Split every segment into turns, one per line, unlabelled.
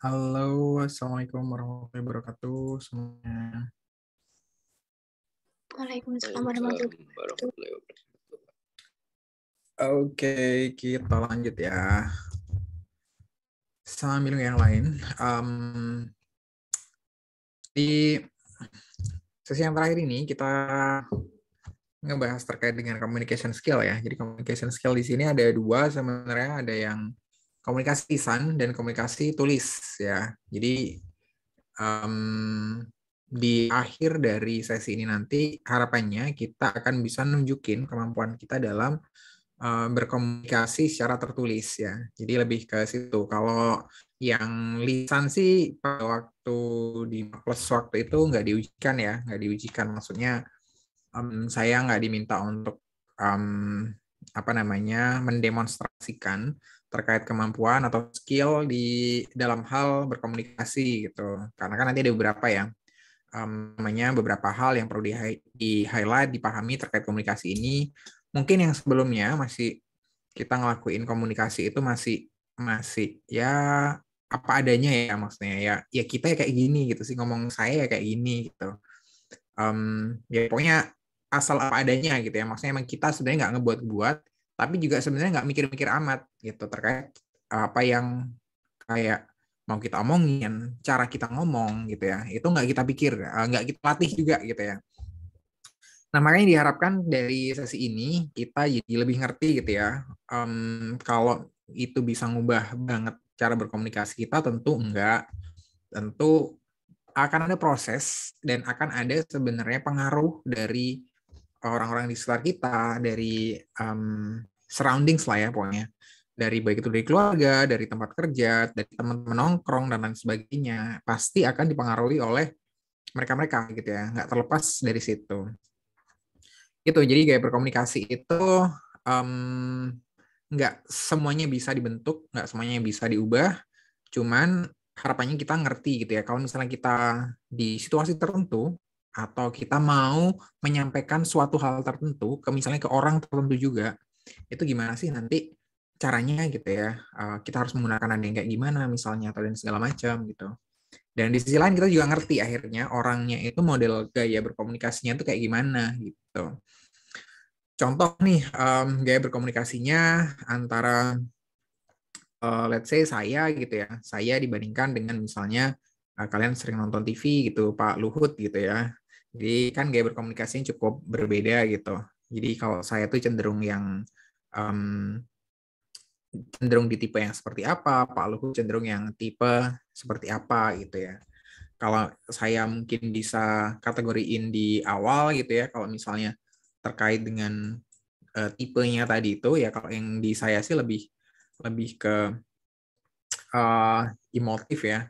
Halo, Assalamualaikum warahmatullahi wabarakatuh semuanya.
Waalaikumsalam
Waalaikumsalam
warahmatullahi wabarakatuh.
warahmatullahi wabarakatuh.
Oke, kita lanjut ya. Sambil yang lain, di sesi yang terakhir ini kita ngebahas terkait dengan communication skill ya. Jadi communication skill di sini ada dua sebenarnya, ada yang komunikasi lisan dan komunikasi tulis ya. Jadi di akhir dari sesi ini nanti harapannya kita akan bisa nunjukin kemampuan kita dalam berkomunikasi secara tertulis ya. Jadi lebih ke situ. Kalau yang lisan sih pada waktu di plus waktu itu nggak diujikan ya, nggak diujikan. Maksudnya saya nggak diminta untuk apa namanya mendemonstrasikan terkait kemampuan atau skill di dalam hal berkomunikasi gitu. Karena kan nanti ada beberapa ya namanya beberapa hal yang perlu di-highlight, dipahami terkait komunikasi ini. Mungkin yang sebelumnya masih kita ngelakuin komunikasi itu masih masih ya apa adanya ya, maksudnya ya ya kita ya kayak gini gitu sih, ngomong saya ya kayak gini gitu. Ya pokoknya asal apa adanya gitu ya, maksudnya emang kita sebenarnya nggak ngebuat-buat, tapi juga sebenarnya nggak mikir-mikir amat gitu terkait apa yang kayak mau kita omongin, cara kita ngomong gitu ya, itu nggak kita pikir, nggak kita latih juga gitu ya. Nah, makanya diharapkan dari sesi ini kita jadi lebih ngerti gitu ya. Kalau itu bisa ngubah banget cara berkomunikasi kita, tentu enggak. Tentu akan ada proses dan akan ada sebenarnya pengaruh dari orang-orang di sekitar kita, dari surroundings lah ya pokoknya. Dari baik itu dari keluarga, dari tempat kerja, dari teman-teman nongkrong, dan lain sebagainya. Pasti akan dipengaruhi oleh mereka-mereka gitu ya. Nggak terlepas dari situ. Itu jadi gaya berkomunikasi itu um, nggak semuanya bisa dibentuk, nggak semuanya bisa diubah, cuman harapannya kita ngerti gitu ya, kalau misalnya kita di situasi tertentu atau kita mau menyampaikan suatu hal tertentu ke misalnya ke orang tertentu juga, itu gimana sih nanti caranya gitu ya. Kita harus menggunakan nada yang kayak gimana misalnya atau dan segala macam gitu. Dan di sisi lain kita juga ngerti akhirnya orangnya itu model gaya berkomunikasinya itu kayak gimana gitu. Contoh nih, gaya berkomunikasinya antara let's say saya gitu ya, saya dibandingkan dengan misalnya kalian sering nonton TV gitu, Pak Luhut gitu ya. Jadi kan gaya berkomunikasinya cukup berbeda gitu. Jadi kalau saya tuh um, cenderung di tipe yang seperti apa, Pak Luhut cenderung yang tipe seperti apa gitu ya. Kalau saya mungkin bisa kategoriin di awal gitu ya, kalau misalnya terkait dengan tipenya tadi itu ya, kalau yang di saya sih lebih lebih ke emotif ya.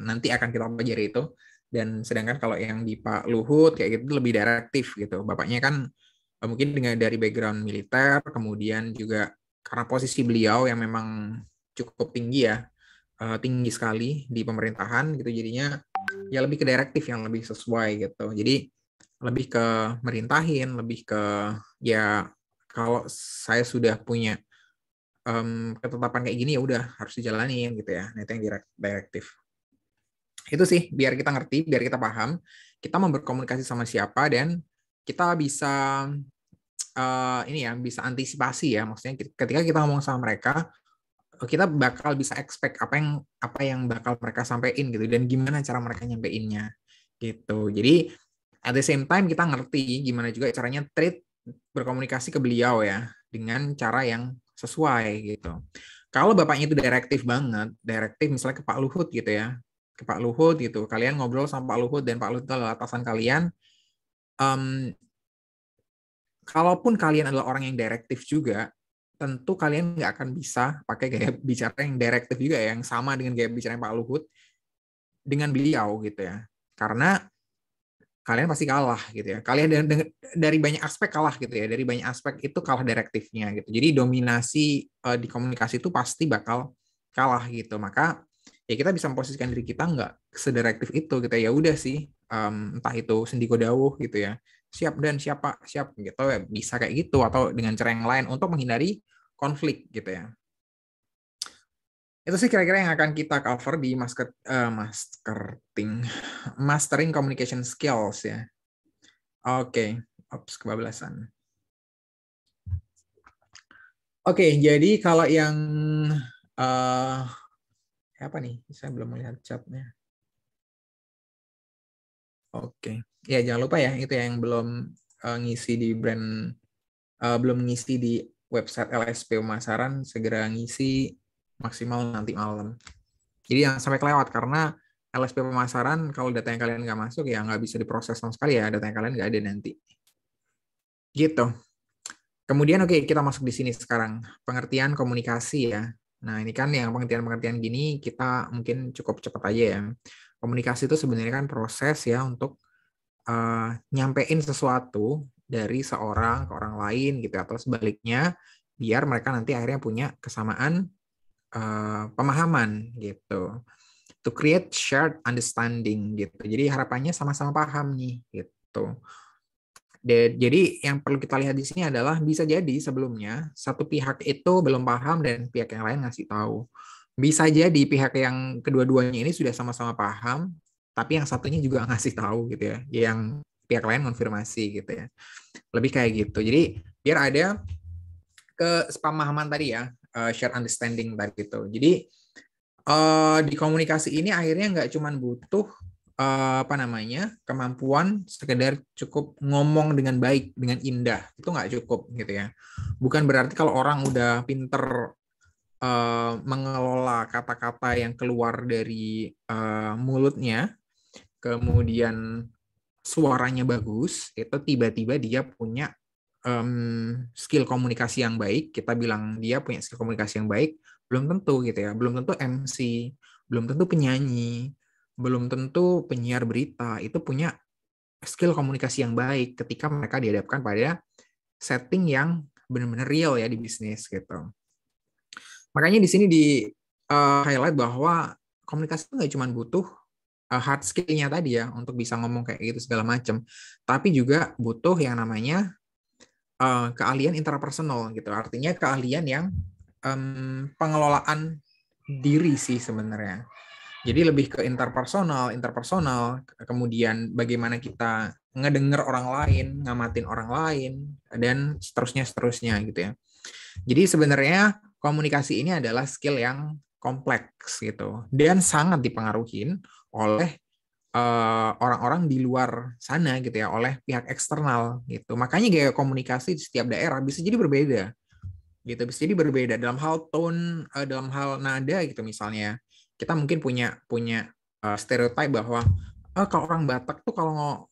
Nanti akan kita pelajari itu. Dan sedangkan kalau yang di Pak Luhut kayak gitu lebih direktif gitu. Bapaknya kan mungkin dengan dari background militer, kemudian juga karena posisi beliau yang memang cukup tinggi ya, tinggi sekali di pemerintahan gitu, jadinya ya lebih ke direktif yang lebih sesuai gitu. Jadi lebih ke merintahin, lebih ke ya kalau saya sudah punya ketetapan kayak gini ya udah harus dijalanin gitu ya. Nah, itu yang direktif. Itu sih biar kita ngerti, biar kita paham kita mau berkomunikasi sama siapa dan kita bisa ini ya bisa antisipasi ya. Maksudnya ketika kita ngomong sama mereka, kita bakal bisa expect apa yang bakal mereka sampaikan gitu dan gimana cara mereka nyampeinnya gitu. Jadi at the same time kita ngerti gimana juga caranya treat berkomunikasi ke beliau ya dengan cara yang sesuai gitu. Kalau bapaknya itu direktif banget, direktif misalnya ke Pak Luhut gitu ya, ke Pak Luhut gitu, kalian ngobrol sama Pak Luhut dan Pak Luhut itu adalah atasan kalian, um, kalaupun kalian adalah orang yang direktif juga, tentu kalian nggak akan bisa pakai gaya bicara yang direktif juga ya, yang sama dengan gaya bicara Pak Luhut dengan beliau gitu ya. Karena kalian pasti kalah gitu ya. Kalian dari banyak aspek kalah gitu ya. Dari banyak aspek itu kalah direktifnya gitu. Jadi dominasi di komunikasi itu pasti bakal kalah gitu. Maka ya kita bisa memposisikan diri kita nggak sedirektif itu gitu ya. Udah sih, entah itu sendiko dawuh gitu ya. Siap dan siapa siap gitu ya. Bisa kayak gitu atau dengan cara yang lain untuk menghindari konflik gitu ya. Itu sih kira-kira yang akan kita cover di mastering communication skills ya. Oke, ops kebablasan. Oke, jadi kalau yang apa nih? Saya belum melihat chatnya. Oke, ya jangan lupa ya itu yang belum ngisi di belum ngisi di website LSP Pemasaran, segera ngisi maksimal nanti malam. Jadi yang sampai kelewat karena LSP Pemasaran kalau data yang kalian nggak masuk ya nggak bisa diproses sama sekali ya, data yang kalian nggak ada nanti. Gitu. Kemudian oke, kita masuk di sini sekarang pengertian komunikasi ya. Nah ini kan yang pengertian-pengertian gini kita mungkin cukup cepat aja ya. Komunikasi itu sebenarnya kan proses ya untuk nyampein sesuatu dari seorang ke orang lain gitu atau sebaliknya biar mereka nanti akhirnya punya kesamaan pemahaman gitu. To create shared understanding gitu. Jadi harapannya sama-sama paham nih gitu. Jadi yang perlu kita lihat di sini adalah bisa jadi sebelumnya satu pihak itu belum paham dan pihak yang lain ngasih tahu. Bisa jadi pihak yang kedua-duanya ini sudah sama-sama paham, tapi yang satunya juga ngasih tahu gitu ya. Yang pihak lain konfirmasi gitu ya. Lebih kayak gitu. Jadi biar ada kesepamahaman tadi ya, shared understanding tadi gitu. Jadi di komunikasi ini akhirnya nggak cuma butuh apa namanya kemampuan sekedar cukup ngomong dengan baik dengan indah itu nggak cukup gitu ya. Bukan berarti kalau orang udah pinter mengelola kata-kata yang keluar dari mulutnya kemudian suaranya bagus itu tiba-tiba dia punya skill komunikasi yang baik. Kita bilang dia punya skill komunikasi yang baik belum tentu gitu ya, belum tentu MC, belum tentu penyanyi, belum tentu penyiar berita itu punya skill komunikasi yang baik ketika mereka dihadapkan pada setting yang benar-benar real ya di bisnis gitu. Makanya di sini di highlight bahwa komunikasi itu nggak cuma butuh hard skill-nya tadi ya untuk bisa ngomong kayak gitu segala macam, tapi juga butuh yang namanya keahlian interpersonal gitu. Artinya keahlian yang pengelolaan diri sih sebenarnya. Jadi lebih ke interpersonal, kemudian bagaimana kita ngedenger orang lain, ngamatin orang lain, dan seterusnya gitu ya. Jadi sebenarnya komunikasi ini adalah skill yang kompleks gitu dan sangat dipengaruhi oleh orang-orang di luar sana gitu ya, oleh pihak eksternal gitu. Makanya gaya komunikasi di setiap daerah bisa jadi berbeda gitu, bisa jadi berbeda dalam hal tone, dalam hal nada gitu misalnya. Kita mungkin punya punya stereotip bahwa kalau orang Batak tuh kalau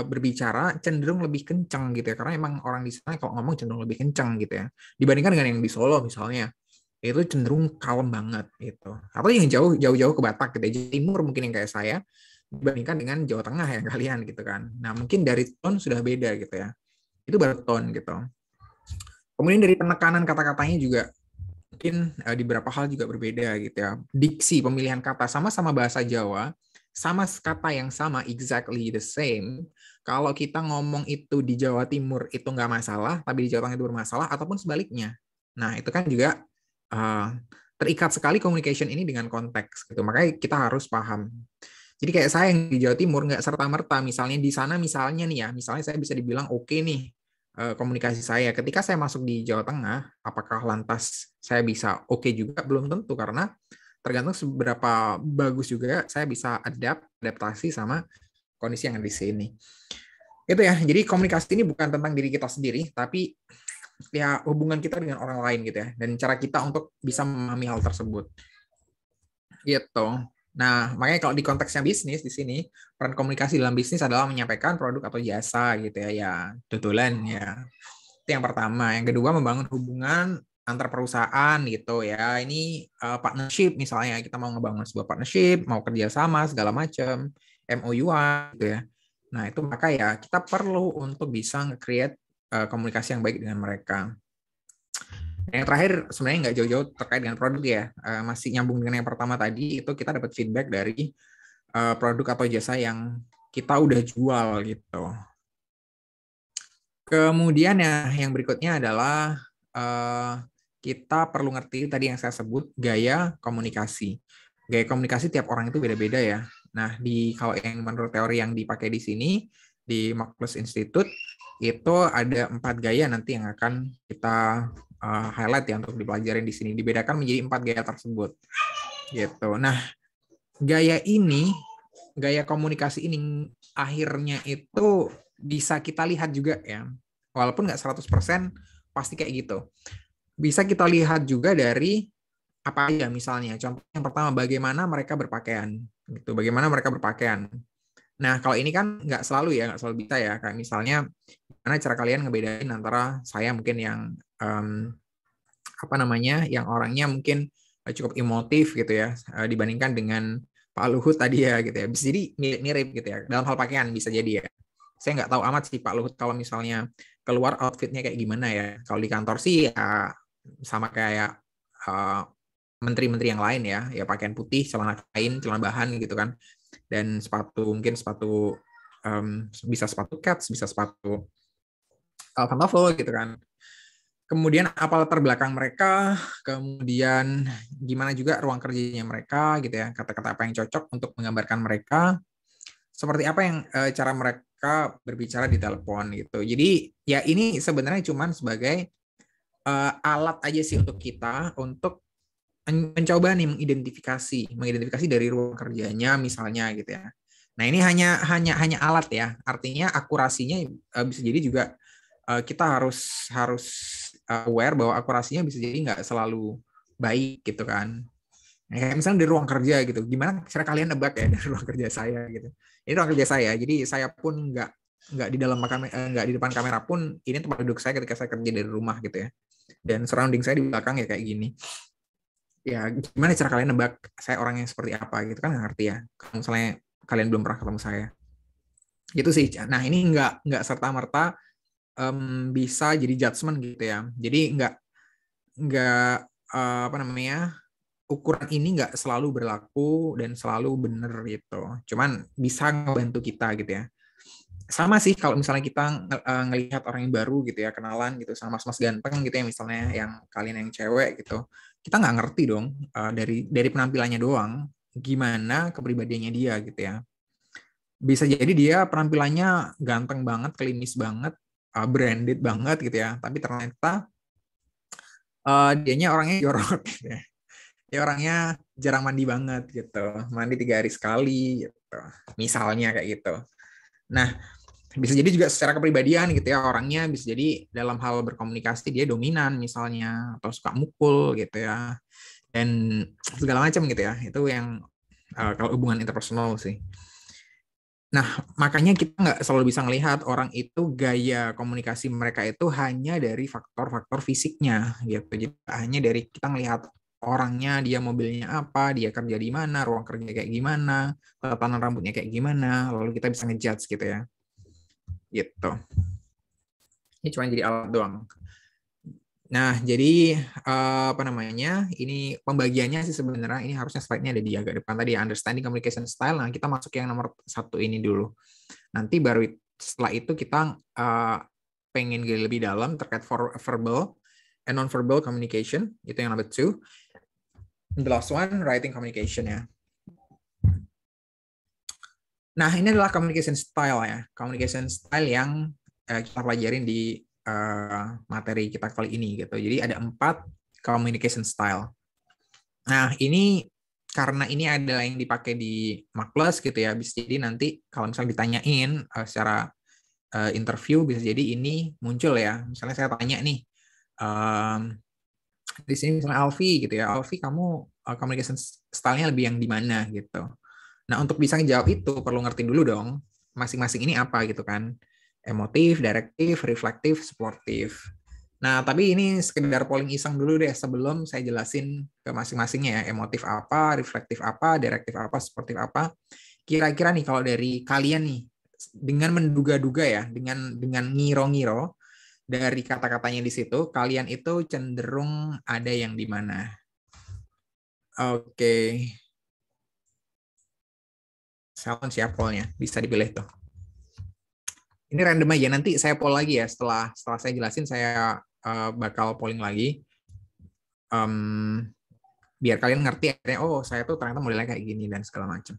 berbicara cenderung lebih kencang gitu ya, karena emang orang di sana kalau ngomong cenderung lebih kencang gitu ya dibandingkan dengan yang di Solo misalnya, itu cenderung kalem banget gitu. Atau yang jauh-jauh ke Batak gitu ya, Jawa Timur mungkin yang kayak saya dibandingkan dengan Jawa Tengah yang kalian gitu kan. Nah mungkin dari tone sudah beda gitu ya, itu baru tone gitu. Kemudian dari penekanan kata-katanya juga mungkin di beberapa hal juga berbeda gitu ya. Diksi pemilihan kata sama-sama bahasa Jawa, sama kata yang sama exactly the same. Kalau kita ngomong itu di Jawa Timur itu nggak masalah, tapi di Jawa Tengah itu bermasalah, ataupun sebaliknya. Nah itu kan juga terikat sekali communication ini dengan konteks gitu. Makanya kita harus paham. Jadi kayak saya yang di Jawa Timur nggak serta-merta misalnya di sana misalnya nih ya, misalnya saya bisa dibilang oke nih komunikasi saya. Ketika saya masuk di Jawa Tengah, apakah lantas saya bisa oke juga? Belum tentu karena tergantung seberapa bagus juga saya bisa adaptasi sama kondisi yang ada di sini. Itu ya. Jadi komunikasi ini bukan tentang diri kita sendiri, tapi ya hubungan kita dengan orang lain gitu ya, dan cara kita untuk bisa memahami hal tersebut. Gitu. Nah, makanya kalau di konteksnya bisnis di sini, peran komunikasi dalam bisnis adalah menyampaikan produk atau jasa gitu ya, ya tutulan ya. Itu yang pertama. Yang kedua, membangun hubungan antar perusahaan gitu ya. Ini partnership misalnya, kita mau ngebangun sebuah partnership, mau kerjasama segala macam, MOU gitu ya. Nah, itu maka ya kita perlu untuk bisa nge-create komunikasi yang baik dengan mereka. Yang terakhir sebenarnya nggak jauh-jauh terkait dengan produk ya, masih nyambung dengan yang pertama tadi, itu kita dapat feedback dari produk atau jasa yang kita udah jual gitu. Kemudian ya yang berikutnya adalah kita perlu ngerti tadi yang saya sebut gaya komunikasi. Gaya komunikasi tiap orang itu beda-beda ya. Nah, kalau yang menurut teori yang dipakai di sini di Marcus Institute itu ada 4 gaya nanti yang akan kita highlight ya untuk dipelajarin di sini. Dibedakan menjadi 4 gaya tersebut. Gitu. Nah, gaya komunikasi ini akhirnya itu bisa kita lihat juga ya. Walaupun nggak 100% pasti kayak gitu. Bisa kita lihat juga dari apa aja misalnya. Contoh yang pertama, bagaimana mereka berpakaian. Gitu. Bagaimana mereka berpakaian. Nah, kalau ini kan nggak selalu ya, nggak selalu bisa ya. Kayak misalnya, gimana cara kalian ngebedain antara saya mungkin yang yang orangnya mungkin cukup emotif gitu ya, dibandingkan dengan Pak Luhut tadi ya gitu ya. Bisa jadi mirip-mirip gitu ya. Dalam hal pakaian bisa jadi ya. Saya nggak tahu amat sih Pak Luhut kalau misalnya keluar outfitnya kayak gimana ya. Kalau di kantor sih ya sama kayak menteri-menteri yang lain ya pakaian putih, celana kain, celana bahan gitu kan. Dan mungkin sepatu bisa sepatu cats, bisa sepatu pantofel gitu kan. Kemudian apa latar belakang mereka, kemudian gimana juga ruang kerjanya mereka gitu ya, kata-kata apa yang cocok untuk menggambarkan mereka, seperti apa yang cara mereka berbicara di telepon gitu. Jadi ya ini sebenarnya cuma sebagai alat aja sih untuk kita untuk mencoba nih mengidentifikasi dari ruang kerjanya misalnya gitu ya. Nah ini hanya alat ya, artinya akurasinya bisa jadi juga kita harus aware bahwa akurasinya bisa jadi nggak selalu baik gitu kan. Nah, kayak misalnya di ruang kerja gitu, gimana cara kalian nebak ya dari ruang kerja saya gitu. Ini ruang kerja saya, jadi saya pun nggak di dalam nggak di depan kamera pun ini tempat duduk saya ketika saya kerja dari rumah gitu ya. Dan surrounding saya di belakang ya kayak gini. Ya gimana cara kalian nebak saya orangnya seperti apa gitu kan nggak ngerti ya. Kalau misalnya kalian belum pernah ketemu saya. Gitu sih. Nah ini nggak serta-merta bisa jadi judgement gitu ya. Jadi nggak ukuran ini nggak selalu berlaku dan selalu benar gitu. Cuman bisa ngebantu kita gitu ya. Sama sih kalau misalnya kita ngelihat orang yang baru gitu ya, kenalan gitu sama mas-mas ganteng gitu ya misalnya yang kalian yang cewek gitu. Kita nggak ngerti dong dari penampilannya doang gimana kepribadiannya dia gitu ya. Bisa jadi dia penampilannya ganteng banget, klimis banget, branded banget gitu ya. Tapi ternyata dianya orangnya jorok gitu ya. Dia orangnya jarang mandi banget gitu. Mandi 3 hari sekali gitu. Misalnya kayak gitu. Nah, bisa jadi juga secara kepribadian gitu ya. Orangnya bisa jadi dalam hal berkomunikasi dia dominan misalnya atau suka mukul gitu ya. Dan segala macam gitu ya. Itu yang kalau hubungan interpersonal sih. Nah, makanya kita nggak selalu bisa melihat orang itu gaya komunikasi mereka itu hanya dari faktor-faktor fisiknya gitu. Jadi hanya dari kita melihat orangnya, dia mobilnya apa, dia kerja di mana, ruang kerja kayak gimana, tatanan rambutnya kayak gimana, lalu kita bisa ngejudge gitu ya. Gitu. Ini cuma jadi alat doang. Nah, jadi ini pembagiannya sih sebenarnya ini harusnya slide-nya ada di agak depan tadi, understanding communication style. Nah, kita masuk yang nomor 1 ini dulu. Nanti baru setelah itu kita pengen lebih dalam terkait verbal and non-verbal communication, itu yang number 2. The last one, writing communication ya. Nah, ini adalah communication style ya. Communication style yang kita pelajarin di materi kita kali ini gitu. Jadi ada 4 communication style. Nah, ini karena ini adalah yang dipakai di Marcus gitu ya. Bisa jadi nanti kalau misalnya ditanyain secara interview bisa jadi ini muncul ya. Misalnya saya tanya nih di sini misalnya Alfi gitu ya. Alfi kamu communication style-nya lebih yang di mana gitu. Nah, untuk bisa ngejawab itu perlu ngerti dulu dong masing-masing ini apa gitu kan. Emotif, direktif, reflektif, sportif. Nah, tapi ini sekedar polling iseng dulu deh sebelum saya jelasin ke masing-masingnya ya. Emotif apa, reflektif apa, direktif apa, sportif apa. Kira-kira nih kalau dari kalian nih, dengan menduga-duga ya, dengan ngiro-ngiro dari kata-katanya di situ, kalian itu cenderung ada yang di mana? Oke. Saya siap pollnya, bisa dipilih tuh. Ini random aja, nanti saya poll lagi ya setelah saya jelasin saya bakal polling lagi. biar kalian ngerti akhirnya, oh saya tuh ternyata modelnya kayak gini dan segala macam.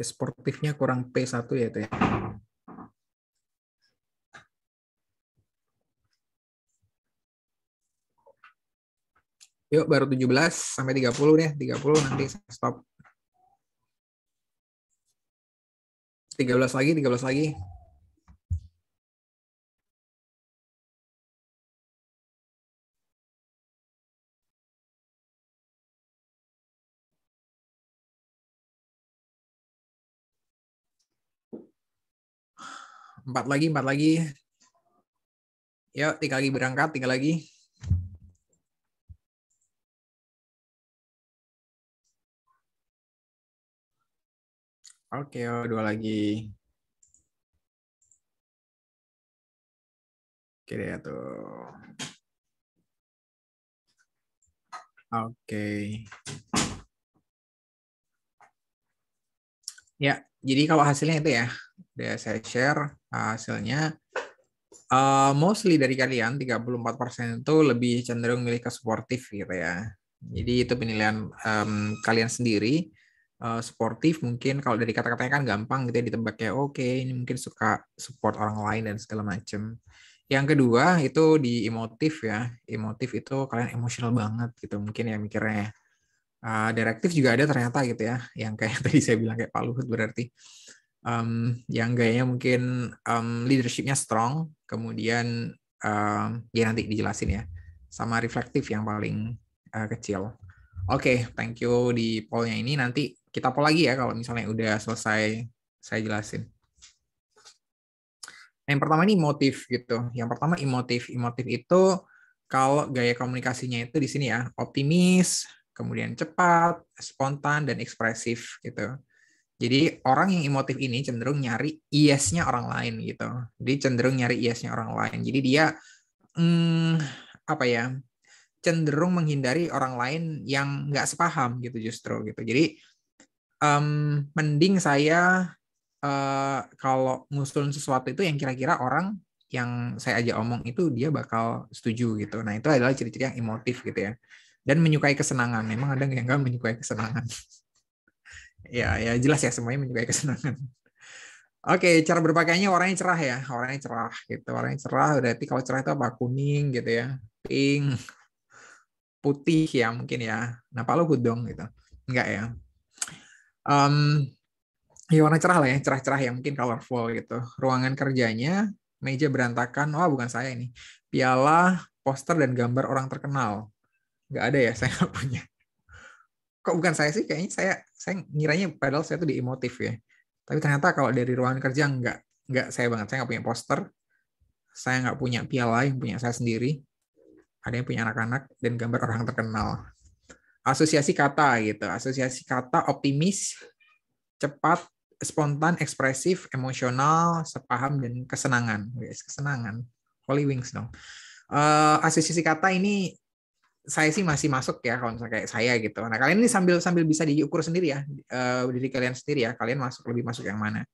Sportifnya kurang P1 ya itu ya. Yuk baru 17 sampai 30 deh, 30 nanti stop. 13 lagi, 13 lagi. Empat lagi, 4 lagi. Yuk, 3 lagi berangkat, 3 lagi. Oke, 2 lagi. Oke deh tuh. Oke. Ya, jadi kalau hasilnya itu ya, udah saya share hasilnya. Mostly dari kalian 34% itu lebih cenderung milih ke sportif gitu ya. Jadi itu penilaian kalian sendiri. Sportif mungkin kalau dari kata-katanya kan gampang gitu ya ditebak ya. Oke, ini mungkin suka support orang lain dan segala macam. Yang kedua itu di emotif ya. Emotif itu kalian emosional banget gitu mungkin ya mikirnya. Direktif juga ada ternyata gitu ya. Yang kayak tadi saya bilang kayak Pak Luhut berarti. Yang gayanya mungkin leadership-nya strong, kemudian ya nanti dijelasin ya, sama reflektif yang paling kecil. Oke, thank you di pollnya ini. Nanti kita poll lagi ya kalau misalnya udah selesai saya jelasin. Yang pertama ini motif gitu. Yang pertama emotif. Emotif itu kalau gaya komunikasinya itu di sini ya, optimis, kemudian cepat, spontan, dan ekspresif gitu. Jadi orang yang emotif ini cenderung nyari yes-nya orang lain gitu. Dia cenderung nyari yes-nya orang lain. Jadi dia apa ya? Cenderung menghindari orang lain yang nggak sepaham gitu justru gitu. Jadi mending saya kalau ngusulin sesuatu itu yang kira-kira orang yang saya ajak omong itu dia bakal setuju gitu. Nah itu adalah ciri-ciri yang emotif gitu ya. Dan menyukai kesenangan. Memang ada yang nggak menyukai kesenangan. Ya jelas ya semuanya menyukai kesenangan. Oke, cara berpakaiannya warnanya cerah ya, warnanya cerah gitu. Warnanya cerah, berarti kalau cerah itu apa? Kuning gitu ya, pink, putih ya mungkin ya. Nah, Pak Luhut dong gitu. Enggak ya. Ya warna cerah lah ya, cerah-cerah yang mungkin colorful gitu. Ruangan kerjanya, meja berantakan. Wah, bukan saya ini. Piala, poster, dan gambar orang terkenal. Nggak ada ya, saya nggak punya. Kok bukan saya sih? Kayaknya saya ngiranya padahal saya tuh di emotif ya. Tapi ternyata kalau dari ruangan kerja nggak saya banget. Saya nggak punya poster, saya nggak punya piala yang punya saya sendiri. Ada yang punya anak-anak dan gambar orang terkenal. Asosiasi kata gitu. Asosiasi kata optimis, cepat, spontan, ekspresif, emosional, sepaham, dan kesenangan. Guys, kesenangan. Holy Wings dong. Asosiasi kata ini saya sih masih masuk ya kalau misalnya kayak saya gitu. Nah kalian ini sambil bisa diukur sendiri ya, diri kalian sendiri ya. Kalian lebih masuk yang mana?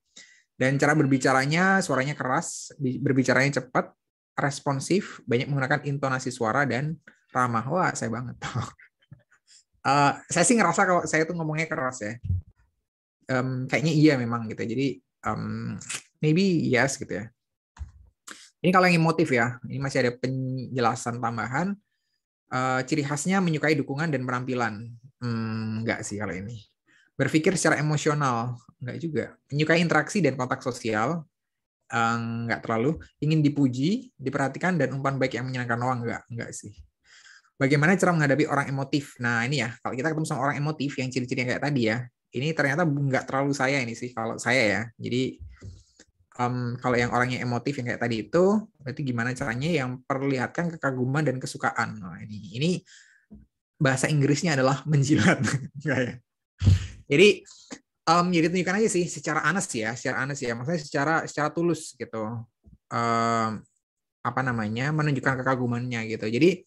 Dan cara berbicaranya, suaranya keras, berbicaranya cepat, responsif, banyak menggunakan intonasi suara dan ramah. Wah, saya banget. Saya sih ngerasa kalau saya tuh ngomongnya keras ya. Kayaknya iya memang gitu. Jadi maybe yes gitu ya. Ini kalau yang emotif ya. Ini masih ada penjelasan tambahan. Ciri khasnya menyukai dukungan dan penampilan. Enggak sih kalau ini. Berpikir secara emosional. Enggak juga. Menyukai interaksi dan kontak sosial. Enggak terlalu. Ingin dipuji, diperhatikan, dan umpan baik yang menyenangkan. Oh, enggak sih. Bagaimana cara menghadapi orang emotif? Nah, ini ya, kalau kita ketemu sama orang emotif yang ciri-ciri yang kayak tadi ya, ini ternyata nggak terlalu saya ini sih, kalau saya ya. Jadi, kalau yang orangnya emotif yang kayak tadi itu, berarti gimana caranya yang perlihatkan kekaguman dan kesukaan. Nah, ini bahasa Inggrisnya adalah menjilat. Ya. Jadi, jadi tunjukkan aja sih secara honest ya, maksudnya secara tulus gitu. Apa namanya, menunjukkan kekagumannya gitu. Jadi,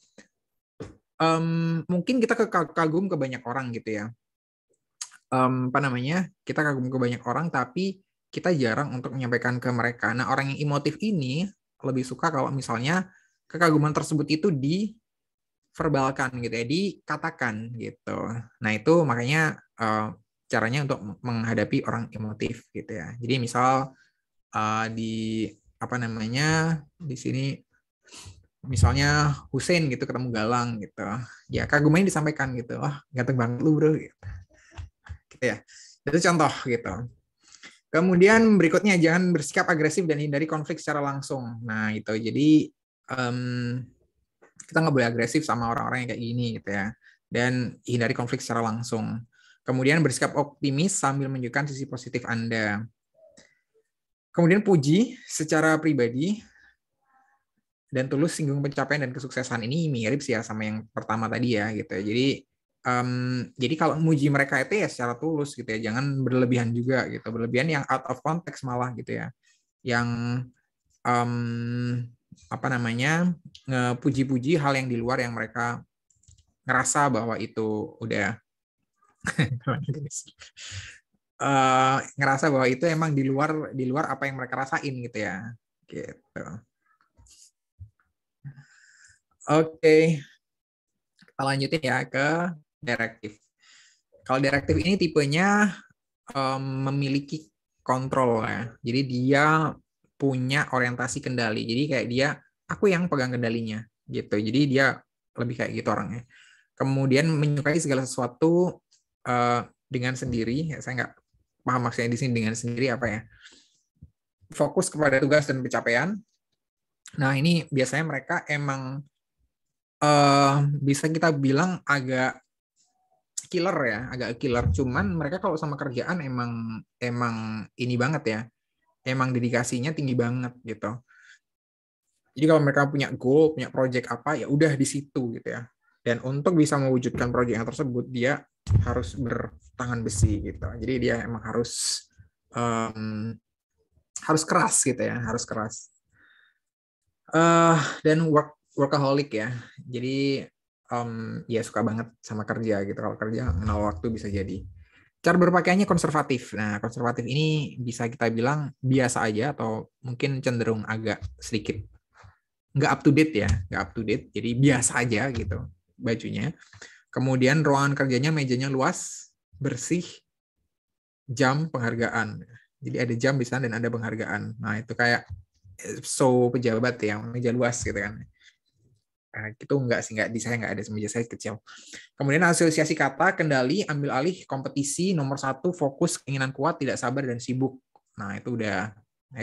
mungkin kita kagum ke banyak orang gitu ya. Kita kagum ke banyak orang, tapi kita jarang untuk menyampaikan ke mereka. Nah, orang yang emotif ini lebih suka kalau misalnya kekaguman tersebut itu diverbalkan gitu ya, dikatakan gitu. Nah, itu makanya caranya untuk menghadapi orang emotif gitu ya. Jadi misal di sini misalnya Hussein gitu ketemu Galang gitu, ya kagumnya disampaikan gitu, wah ganteng banget lu bro gitu ya. Itu contoh gitu. Kemudian berikutnya, jangan bersikap agresif dan hindari konflik secara langsung. Nah itu, jadi kita nggak boleh agresif sama orang-orang yang kayak gini gitu ya, dan hindari konflik secara langsung. Kemudian bersikap optimis sambil menunjukkan sisi positif Anda. Kemudian puji secara pribadi dan tulus singgung pencapaian dan kesuksesan. Ini mirip sih ya sama yang pertama tadi ya gitu. Jadi kalau muji mereka itu ya secara tulus gitu ya, jangan berlebihan juga gitu. Berlebihan yang out of context malah gitu ya. Yang ngepuji-puji hal yang di luar yang mereka ngerasa bahwa itu udah ngerasa bahwa itu emang di luar apa yang mereka rasain gitu ya. Gitu. Oke. Kita lanjutin ya ke direktif. Kalau direktif ini tipenya memiliki kontrol ya. Jadi dia punya orientasi kendali. Jadi kayak dia, aku yang pegang kendalinya gitu. Jadi dia lebih kayak gitu orangnya. Kemudian menyukai segala sesuatu dengan sendiri. Saya nggak paham maksudnya di sini dengan sendiri apa ya. Fokus kepada tugas dan pencapaian. Nah ini biasanya mereka emang bisa kita bilang agak killer ya, agak killer. Cuman mereka kalau sama kerjaan emang ini banget ya, emang dedikasinya tinggi banget gitu. Jadi kalau mereka punya goal, punya project apa, ya udah di situ gitu ya. Dan untuk bisa mewujudkan project yang tersebut, dia harus bertangan besi gitu. Jadi dia emang harus keras gitu ya, harus keras. Dan workaholic ya. Jadi ya suka banget sama kerja gitu. Kalau kerja kenal waktu bisa jadi. Cara berpakaiannya konservatif. Nah, konservatif ini bisa kita bilang biasa aja atau mungkin cenderung agak sedikit nggak up to date ya, nggak up to date. Jadi biasa aja gitu bajunya. Kemudian ruangan kerjanya, mejanya luas, bersih, jam penghargaan. Jadi ada jam di sana dan ada penghargaan. Nah, itu kayak pejabat ya, meja luas gitu kan. Nah, itu enggak sih, enggak, di saya enggak ada, meja saya kecil. Kemudian asosiasi kata, kendali, ambil alih, kompetisi, nomor 1, fokus, keinginan kuat, tidak sabar, dan sibuk. Nah, itu udah,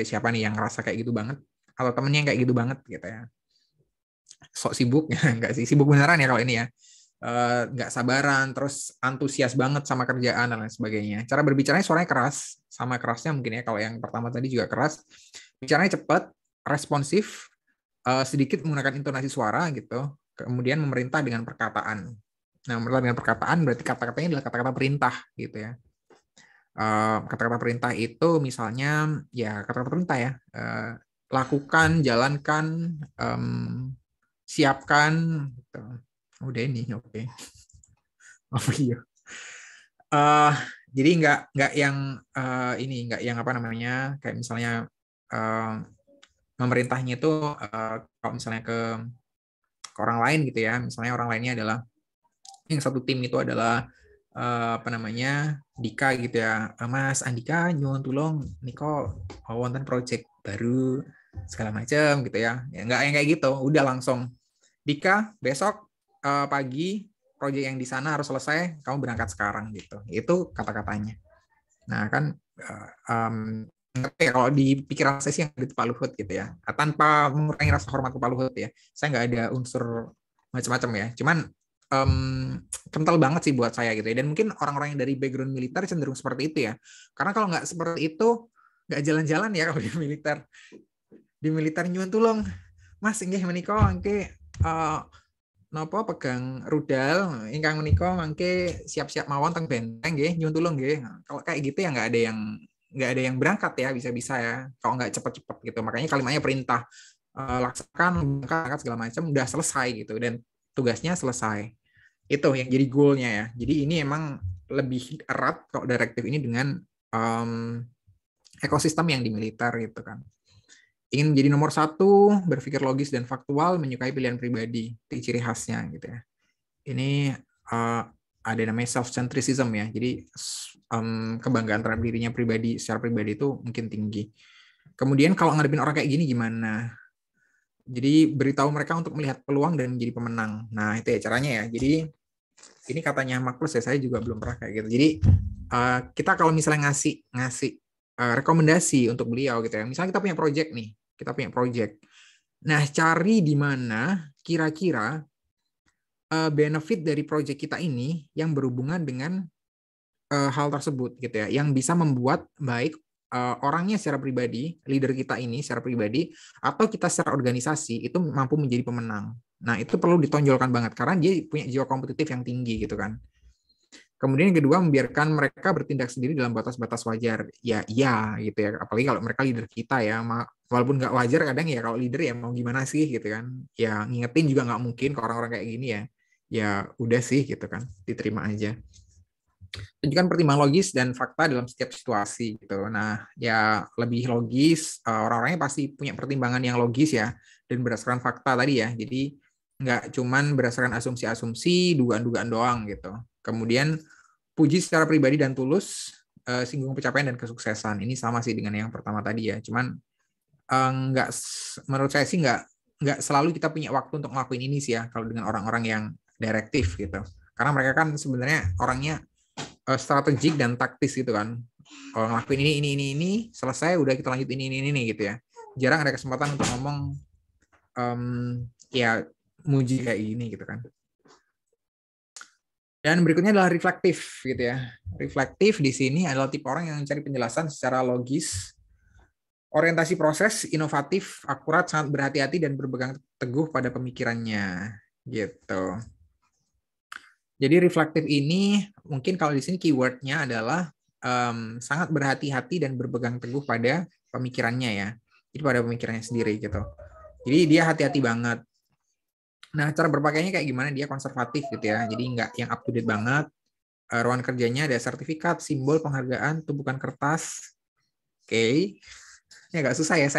siapa nih yang ngerasa kayak gitu banget? Atau temennya yang kayak gitu banget gitu ya. Sok sibuk, enggak sih, sibuk beneran ya kalau ini ya. Nggak sabaran, terus antusias banget sama kerjaan, dan lain sebagainya. Cara berbicaranya suaranya keras, sama kerasnya mungkin ya, kalau yang pertama tadi juga keras. Bicaranya cepat, responsif, sedikit menggunakan intonasi suara gitu, kemudian memerintah dengan perkataan. Nah, memerintah dengan perkataan berarti kata-katanya adalah kata-kata perintah gitu ya. Kata-kata perintah itu misalnya ya kata-kata perintah ya, lakukan, jalankan, siapkan, gitu. Udah ini, oke. Oh iya. Jadi nggak yang nggak yang apa namanya, kayak misalnya memerintahnya itu kalau misalnya ke orang lain gitu ya, misalnya orang lainnya adalah yang satu tim itu adalah apa namanya, Dika gitu ya, Mas Andika nyuwun tulung Niko wonten project baru segala macam gitu ya, nggak yang kayak gitu, udah langsung Dika besok pagi project yang di sana harus selesai, kamu berangkat sekarang gitu, itu kata-katanya. Nah kan kalau di pikiran saya sih yang itu Pak Luhut gitu ya, tanpa mengurangi rasa hormat ke Pak Luhut ya, saya nggak ada unsur macam-macam ya, cuman kental banget sih buat saya gitu ya. Dan mungkin orang-orang yang dari background militer cenderung seperti itu ya, karena kalau nggak seperti itu nggak jalan-jalan ya kalau di militer nyuwun tulung Mas inggih menika mangke napa pegang rudal ingkang menika mangke siap-siap mawon teng benteng nggih nyuwun tulung nggih. Kalau kayak gitu ya nggak ada yang berangkat ya, bisa-bisa ya kalau nggak cepet-cepet gitu. Makanya kalimatnya perintah, laksanakan, berangkat segala macam udah selesai gitu. Dan tugasnya selesai. Itu yang jadi goal-nya ya. Jadi ini emang lebih erat kok direktif ini dengan ekosistem yang di militer gitu kan. Ingin menjadi nomor satu, berpikir logis dan faktual, menyukai pilihan pribadi, itu ciri khasnya gitu ya. Ini ada namanya self-centricism ya. Jadi kebanggaan terhadap dirinya pribadi, secara pribadi itu mungkin tinggi. Kemudian kalau ngadepin orang kayak gini gimana? Jadi beritahu mereka untuk melihat peluang dan menjadi pemenang. Nah itu ya caranya ya. Jadi ini katanya Marcus ya, saya juga belum pernah kayak gitu. Jadi kita kalau misalnya ngasih rekomendasi untuk beliau gitu ya. Misalnya kita punya project nih, kita punya project. Nah, cari di mana kira-kira benefit dari project kita ini yang berhubungan dengan hal tersebut gitu ya, yang bisa membuat baik orangnya secara pribadi, leader kita ini secara pribadi, atau kita secara organisasi itu mampu menjadi pemenang. Nah, itu perlu ditonjolkan banget karena dia punya jiwa kompetitif yang tinggi gitu kan. Kemudian yang kedua, membiarkan mereka bertindak sendiri dalam batas-batas wajar. Ya, iya gitu ya. Apalagi kalau mereka leader kita ya. Walaupun nggak wajar kadang ya kalau leader ya mau gimana sih gitu kan. Ya ngingetin juga nggak mungkin ke orang-orang kayak gini ya. Ya udah sih gitu kan. Diterima aja. Tunjukkan pertimbangan logis dan fakta dalam setiap situasi gitu. Nah, ya lebih logis. Orang-orangnya pasti punya pertimbangan yang logis ya. Dan berdasarkan fakta tadi ya. Jadi nggak cuman berdasarkan asumsi-asumsi, dugaan-dugaan doang gitu. Kemudian puji secara pribadi dan tulus, singgung pencapaian dan kesuksesan. Ini sama sih dengan yang pertama tadi ya. Cuman nggak, menurut saya sih nggak selalu kita punya waktu untuk ngelakuin ini sih ya. Kalau dengan orang-orang yang direktif gitu. Karena mereka kan sebenarnya orangnya strategik dan taktis gitu kan. Kalau ngelakuin ini, selesai udah kita lanjut ini gitu ya. Jarang ada kesempatan untuk ngomong ya muji kayak gini gitu kan. Dan berikutnya adalah reflektif gitu ya. Reflektif di sini adalah tipe orang yang mencari penjelasan secara logis, orientasi proses, inovatif, akurat, sangat berhati-hati dan berpegang teguh pada pemikirannya gitu. Jadi reflektif ini mungkin kalau di sini keywordnya adalah sangat berhati-hati dan berpegang teguh pada pemikirannya ya. Jadi pada pemikirannya sendiri gitu. Jadi dia hati-hati banget. Nah, cara berpakaiannya kayak gimana? Dia konservatif gitu ya. Jadi nggak yang up to date banget. Ruangan kerjanya ada sertifikat, simbol, penghargaan, tumpukan kertas. Oke. Ya agak susah ya.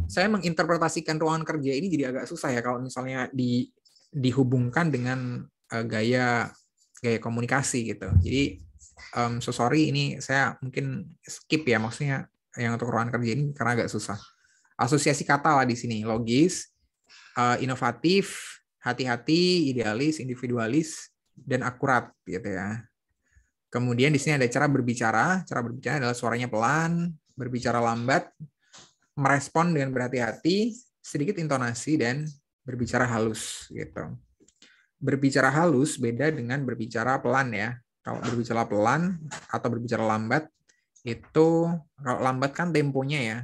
Saya menginterpretasikan ruangan kerja ini jadi agak susah ya kalau misalnya dihubungkan dengan gaya komunikasi gitu. Jadi so sorry ini saya mungkin skip ya, maksudnya yang untuk ruangan kerja ini karena agak susah. Asosiasi kata lah di sini, logis, inovatif, hati-hati, idealis, individualis, dan akurat gitu ya. Kemudian di sini ada cara berbicara. Cara berbicara adalah suaranya pelan, berbicara lambat, merespon dengan berhati-hati, sedikit intonasi, dan berbicara halus gitu. Berbicara halus beda dengan berbicara pelan ya. Kalau berbicara pelan atau berbicara lambat itu, kalau lambat kan temponya ya.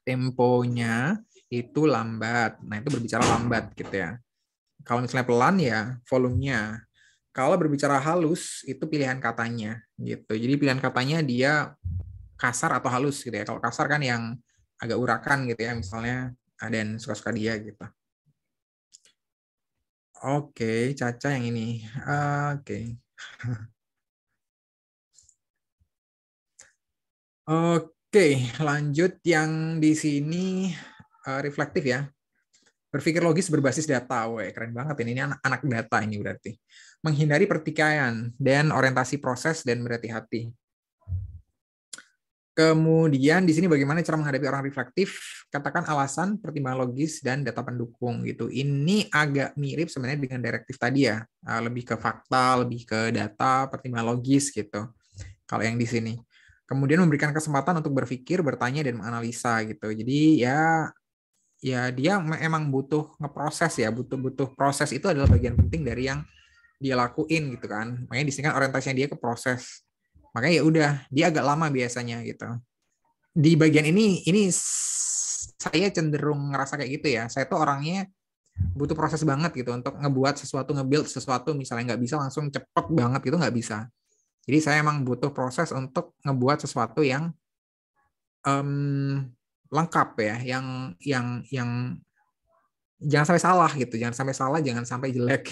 Temponya itu lambat. Nah, itu berbicara lambat gitu ya. Kalau misalnya pelan ya volumenya. Kalau berbicara halus itu pilihan katanya gitu. Jadi pilihan katanya dia kasar atau halus gitu ya. Kalau kasar kan yang agak urakan gitu ya, misalnya dan suka-suka dia gitu. Oke, Caca yang ini. Oke. Oke, lanjut yang di sini reflektif ya. Berpikir logis berbasis data. Weh, keren banget ini. Ini anak data ini berarti. Menghindari pertikaian dan orientasi proses dan berhati-hati. Kemudian di sini bagaimana cara menghadapi orang reflektif? Katakan alasan, pertimbangan logis, dan data pendukung gitu. Ini agak mirip sebenarnya dengan direktif tadi ya. Lebih ke fakta, lebih ke data, pertimbangan logis gitu. Kalau yang di sini. Kemudian memberikan kesempatan untuk berpikir, bertanya, dan menganalisa gitu. Jadi ya dia emang butuh ngeproses ya. Butuh proses itu adalah bagian penting dari yang dia lakuin gitu kan. Makanya di sini kan orientasinya dia ke proses. Makanya ya udah, dia agak lama biasanya gitu. Di bagian ini saya cenderung ngerasa kayak gitu ya. Saya tuh orangnya butuh proses banget gitu untuk ngebuat sesuatu, nge-build sesuatu, misalnya nggak bisa langsung cepet banget gitu, nggak bisa. Jadi saya emang butuh proses untuk ngebuat sesuatu yang lengkap ya, yang jangan sampai salah gitu, jangan sampai salah, jangan sampai jelek.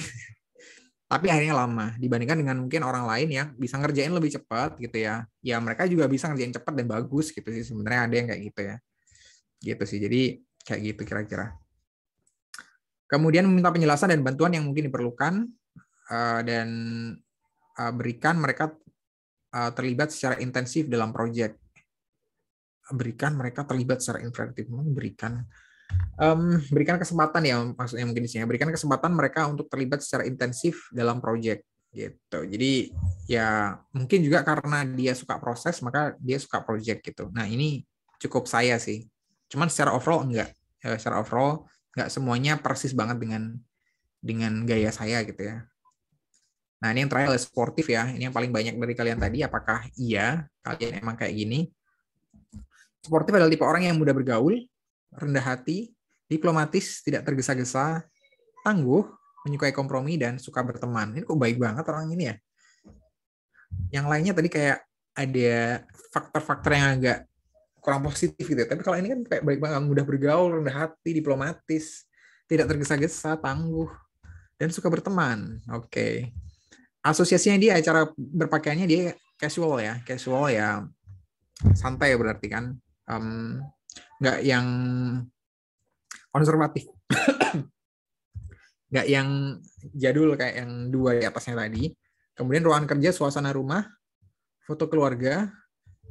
Tapi akhirnya lama dibandingkan dengan mungkin orang lain yang bisa ngerjain lebih cepat gitu ya. Ya mereka juga bisa ngerjain cepat dan bagus gitu sih, sebenarnya ada yang kayak gitu ya. Gitu sih. Jadi kayak gitu kira-kira. Kemudian meminta penjelasan dan bantuan yang mungkin diperlukan, dan berikan mereka terlibat secara intensif dalam proyek. Berikan mereka terlibat secara intensif, berikan kesempatan ya, maksudnya mungkin di sini, berikan kesempatan mereka untuk terlibat secara intensif dalam proyek gitu. Jadi ya mungkin juga karena dia suka proses maka dia suka proyek gitu. Nah ini cukup saya sih. Cuman secara overall enggak. Secara overall enggak semuanya persis banget dengan gaya saya gitu ya. Nah ini yang terakhir sportif ya. Ini yang paling banyak dari kalian tadi. Apakah iya kalian emang kayak gini? Sportif adalah tipe orang yang mudah bergaul, rendah hati, diplomatis, tidak tergesa-gesa, tangguh, menyukai kompromi, dan suka berteman. Ini kok baik banget orang ini ya. Yang lainnya tadi kayak ada faktor-faktor yang agak kurang positif gitu. Tapi kalau ini kan kayak baik banget, mudah bergaul, rendah hati, diplomatis, tidak tergesa-gesa, tangguh, dan suka berteman. Oke. Asosiasinya dia, cara berpakaiannya dia casual ya. Casual ya, santai berarti kan. Nggak yang konservatif. Nggak yang jadul kayak yang dua di atasnya tadi. Kemudian ruangan kerja, suasana rumah, foto keluarga,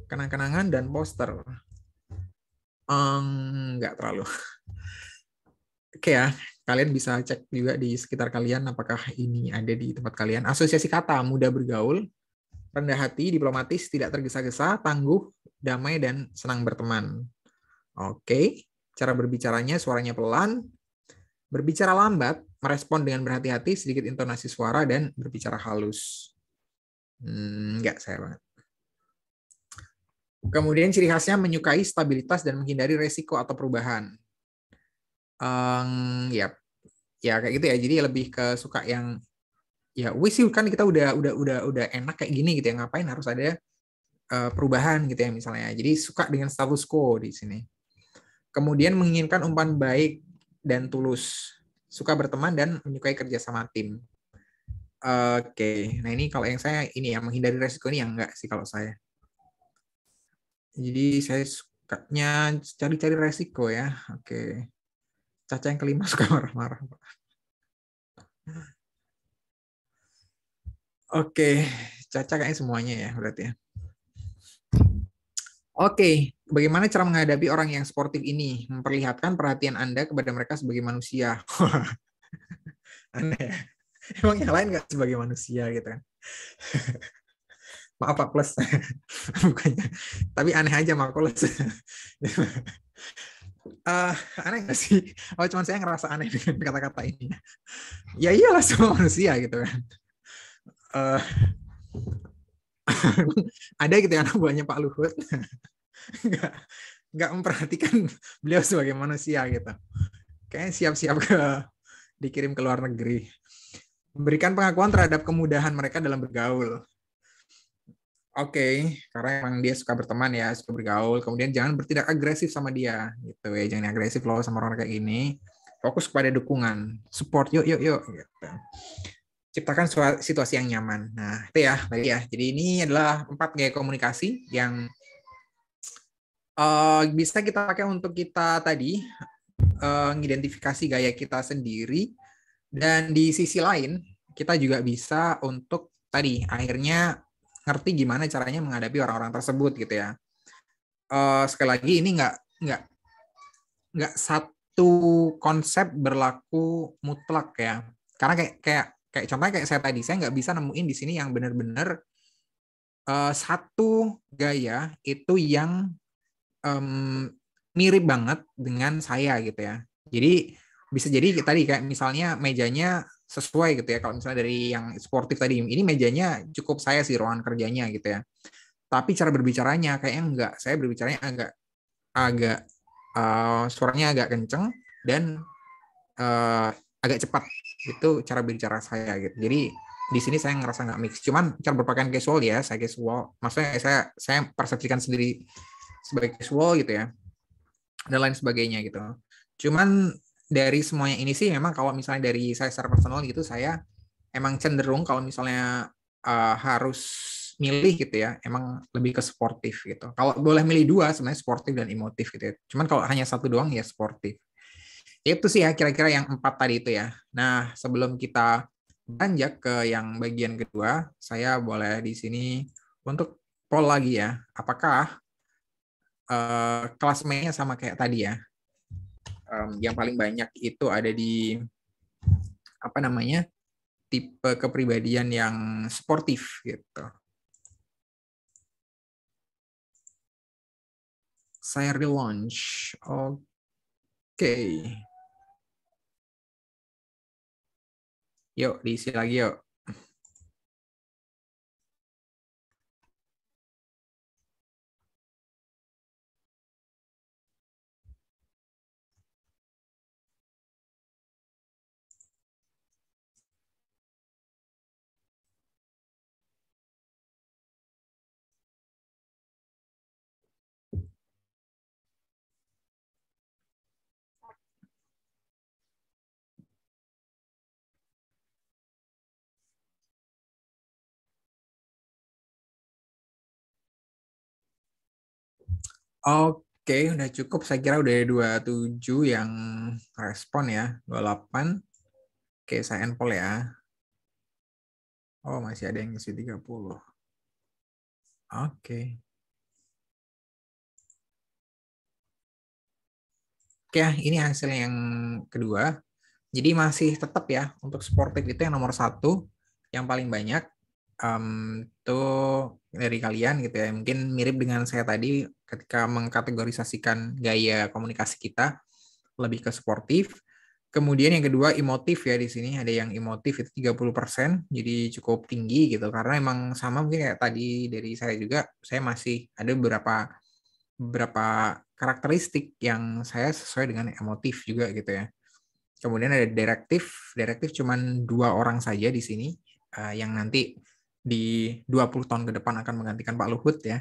kenang-kenangan, dan poster. Nggak terlalu. Oke ya, kalian bisa cek juga di sekitar kalian apakah ini ada di tempat kalian. Asosiasi kata, mudah bergaul, rendah hati, diplomatis, tidak tergesa-gesa, tangguh, damai, dan senang berteman. Oke, cara berbicaranya suaranya pelan, berbicara lambat, merespon dengan berhati-hati, sedikit intonasi suara, dan berbicara halus. Enggak, saya banget. Kemudian ciri khasnya menyukai stabilitas dan menghindari resiko atau perubahan. Ya kayak gitu ya. Jadi lebih ke suka yang ya wis kan kita udah enak kayak gini gitu ya. Ngapain harus ada perubahan gitu ya misalnya. Jadi suka dengan status quo di sini. Kemudian menginginkan umpan baik dan tulus, suka berteman dan menyukai kerja sama tim. Oke, nah ini kalau yang saya ini ya menghindari resiko ini yang enggak sih kalau saya. Jadi saya sukanya cari-cari resiko ya. Oke. Caca yang kelima suka marah-marah. Oke, Caca kayaknya semuanya ya berarti ya. Oke, bagaimana cara menghadapi orang yang sportif ini? Memperlihatkan perhatian Anda kepada mereka sebagai manusia. Aneh ya. Emang yang lain nggak sebagai manusia gitu kan? Maaf Pak Plus. Bukannya. Tapi aneh aja Pak Plus. Aneh nggak sih? Oh, cuma saya ngerasa aneh dengan kata-kata ini. Ya iyalah semua manusia gitu kan. Ada gitu ya anak buahnya Pak Luhut. nggak memperhatikan beliau sebagai manusia gitu. Kayaknya siap-siap dikirim ke luar negeri. Memberikan pengakuan terhadap kemudahan mereka dalam bergaul. Oke, karena emang dia suka berteman ya, suka bergaul. Kemudian jangan bertindak agresif sama dia, gitu ya. Jangan agresif loh sama orang kayak gini. Fokus kepada dukungan, support, yuk. Gitu. Ciptakan situasi yang nyaman. Nah, itu ya, tadi ya. Jadi ini adalah 4 gaya komunikasi yang bisa kita pakai untuk kita tadi mengidentifikasi gaya kita sendiri. Dan di sisi lain, kita juga bisa untuk tadi akhirnya ngerti gimana caranya menghadapi orang-orang tersebut gitu ya. Sekali lagi ini nggak satu konsep berlaku mutlak ya. Karena kayak contohnya kayak saya tadi, saya nggak bisa nemuin di sini yang benar-benar satu gaya itu yang mirip banget dengan saya gitu ya. Jadi bisa jadi tadi kayak misalnya mejanya sesuai gitu ya. Kalau misalnya dari yang sportif tadi, ini mejanya cukup saya sih ruangan kerjanya gitu ya. Tapi cara berbicaranya kayaknya enggak. Saya berbicaranya agak suaranya agak kenceng dan agak cepat. Itu cara berbicara saya gitu. Jadi di sini saya ngerasa nggak mix. Cuman cara berpakaian casual ya, saya casual. Maksudnya saya persepsikan sendiri sebagai casual gitu ya. Dan lain sebagainya gitu. Cuman dari semuanya ini sih memang kalau misalnya dari saya secara personal gitu, saya emang cenderung kalau misalnya harus milih gitu ya, emang lebih ke sportif gitu. Kalau boleh milih dua, sebenarnya sportif dan emotif gitu ya. Cuman kalau hanya satu doang ya sportif. Itu sih ya kira-kira yang empat tadi itu ya. Nah, sebelum kita beranjak ke yang bagian kedua, saya boleh di sini untuk poll lagi ya. Apakah klasmennya sama kayak tadi ya? Yang paling banyak itu ada di apa namanya? Tipe kepribadian yang sportif gitu. Saya relaunch. Oke. Yuk, diisi lagi yuk. Oke, udah cukup. Saya kira udah 27 yang respon ya. 28. Oke, saya endpoll ya. Oh, masih ada yang isi 30. Oke. Oke, ini hasil yang kedua. Jadi masih tetap ya, untuk sportif itu yang nomor satu, yang paling banyak tuh dari kalian gitu ya. Mungkin mirip dengan saya tadi ketika mengkategorisasikan gaya komunikasi kita lebih ke sportif. Kemudian yang kedua emotif ya, di sini ada yang emotif itu 30%, jadi cukup tinggi gitu karena emang sama mungkin kayak tadi dari saya juga, saya masih ada beberapa karakteristik yang saya sesuai dengan emotif juga gitu ya. Kemudian ada direktif, direktif cuman 2 orang saja di sini yang nanti di 20 tahun ke depan akan menggantikan Pak Luhut ya.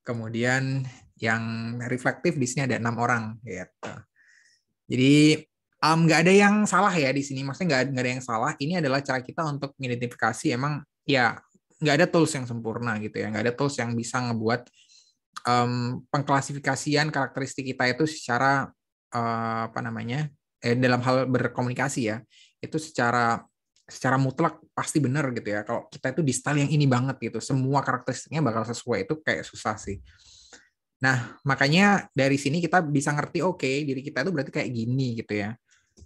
Kemudian yang reflektif di sini ada 6 orang gitu. Jadi nggak ada yang salah ya di sini. Maksudnya nggak ada yang salah. Ini adalah cara kita untuk mengidentifikasi emang ya nggak ada tools yang sempurna gitu ya. Nggak ada tools yang bisa ngebuat pengklasifikasian karakteristik kita itu secara apa namanya dalam hal berkomunikasi ya itu secara mutlak pasti benar gitu ya. Kalau kita itu di style yang ini banget gitu, semua karakteristiknya bakal sesuai itu kayak susah sih. Nah, makanya dari sini kita bisa ngerti, oke, diri kita itu berarti kayak gini gitu ya.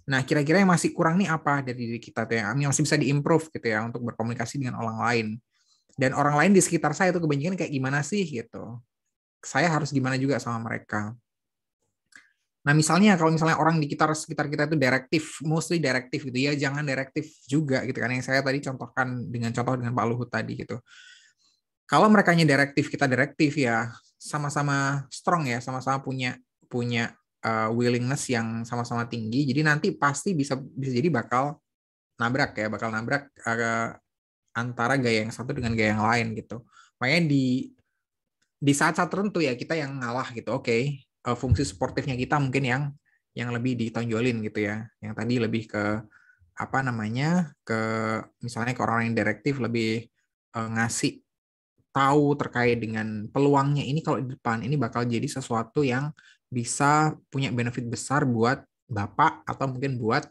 Nah, kira-kira yang masih kurang nih apa dari diri kita tuh yang masih bisa diimprove gitu ya untuk berkomunikasi dengan orang lain. Dan orang lain di sekitar saya itu kebanyakan kayak gimana sih gitu. Saya harus gimana juga sama mereka. Nah, misalnya kalau misalnya orang di sekitar kita itu direktif, mostly direktif gitu ya, jangan direktif juga gitu kan yang saya tadi contohkan dengan contoh dengan Pak Luhut tadi gitu. Kalau mereka direktif, kita direktif ya sama-sama strong ya, sama-sama punya punya willingness yang sama-sama tinggi. Jadi nanti pasti bisa bisa jadi bakal nabrak ya, bakal nabrak antara gaya yang satu dengan gaya yang lain gitu. Makanya di saat-saat tertentu ya kita yang ngalah gitu. Oke, fungsi sportifnya kita mungkin yang lebih ditonjolin gitu ya. Yang tadi lebih ke apa namanya? Ke misalnya ke orang yang direktif lebih ngasih tahu terkait dengan peluangnya ini kalau di depan ini bakal jadi sesuatu yang bisa punya benefit besar buat Bapak atau mungkin buat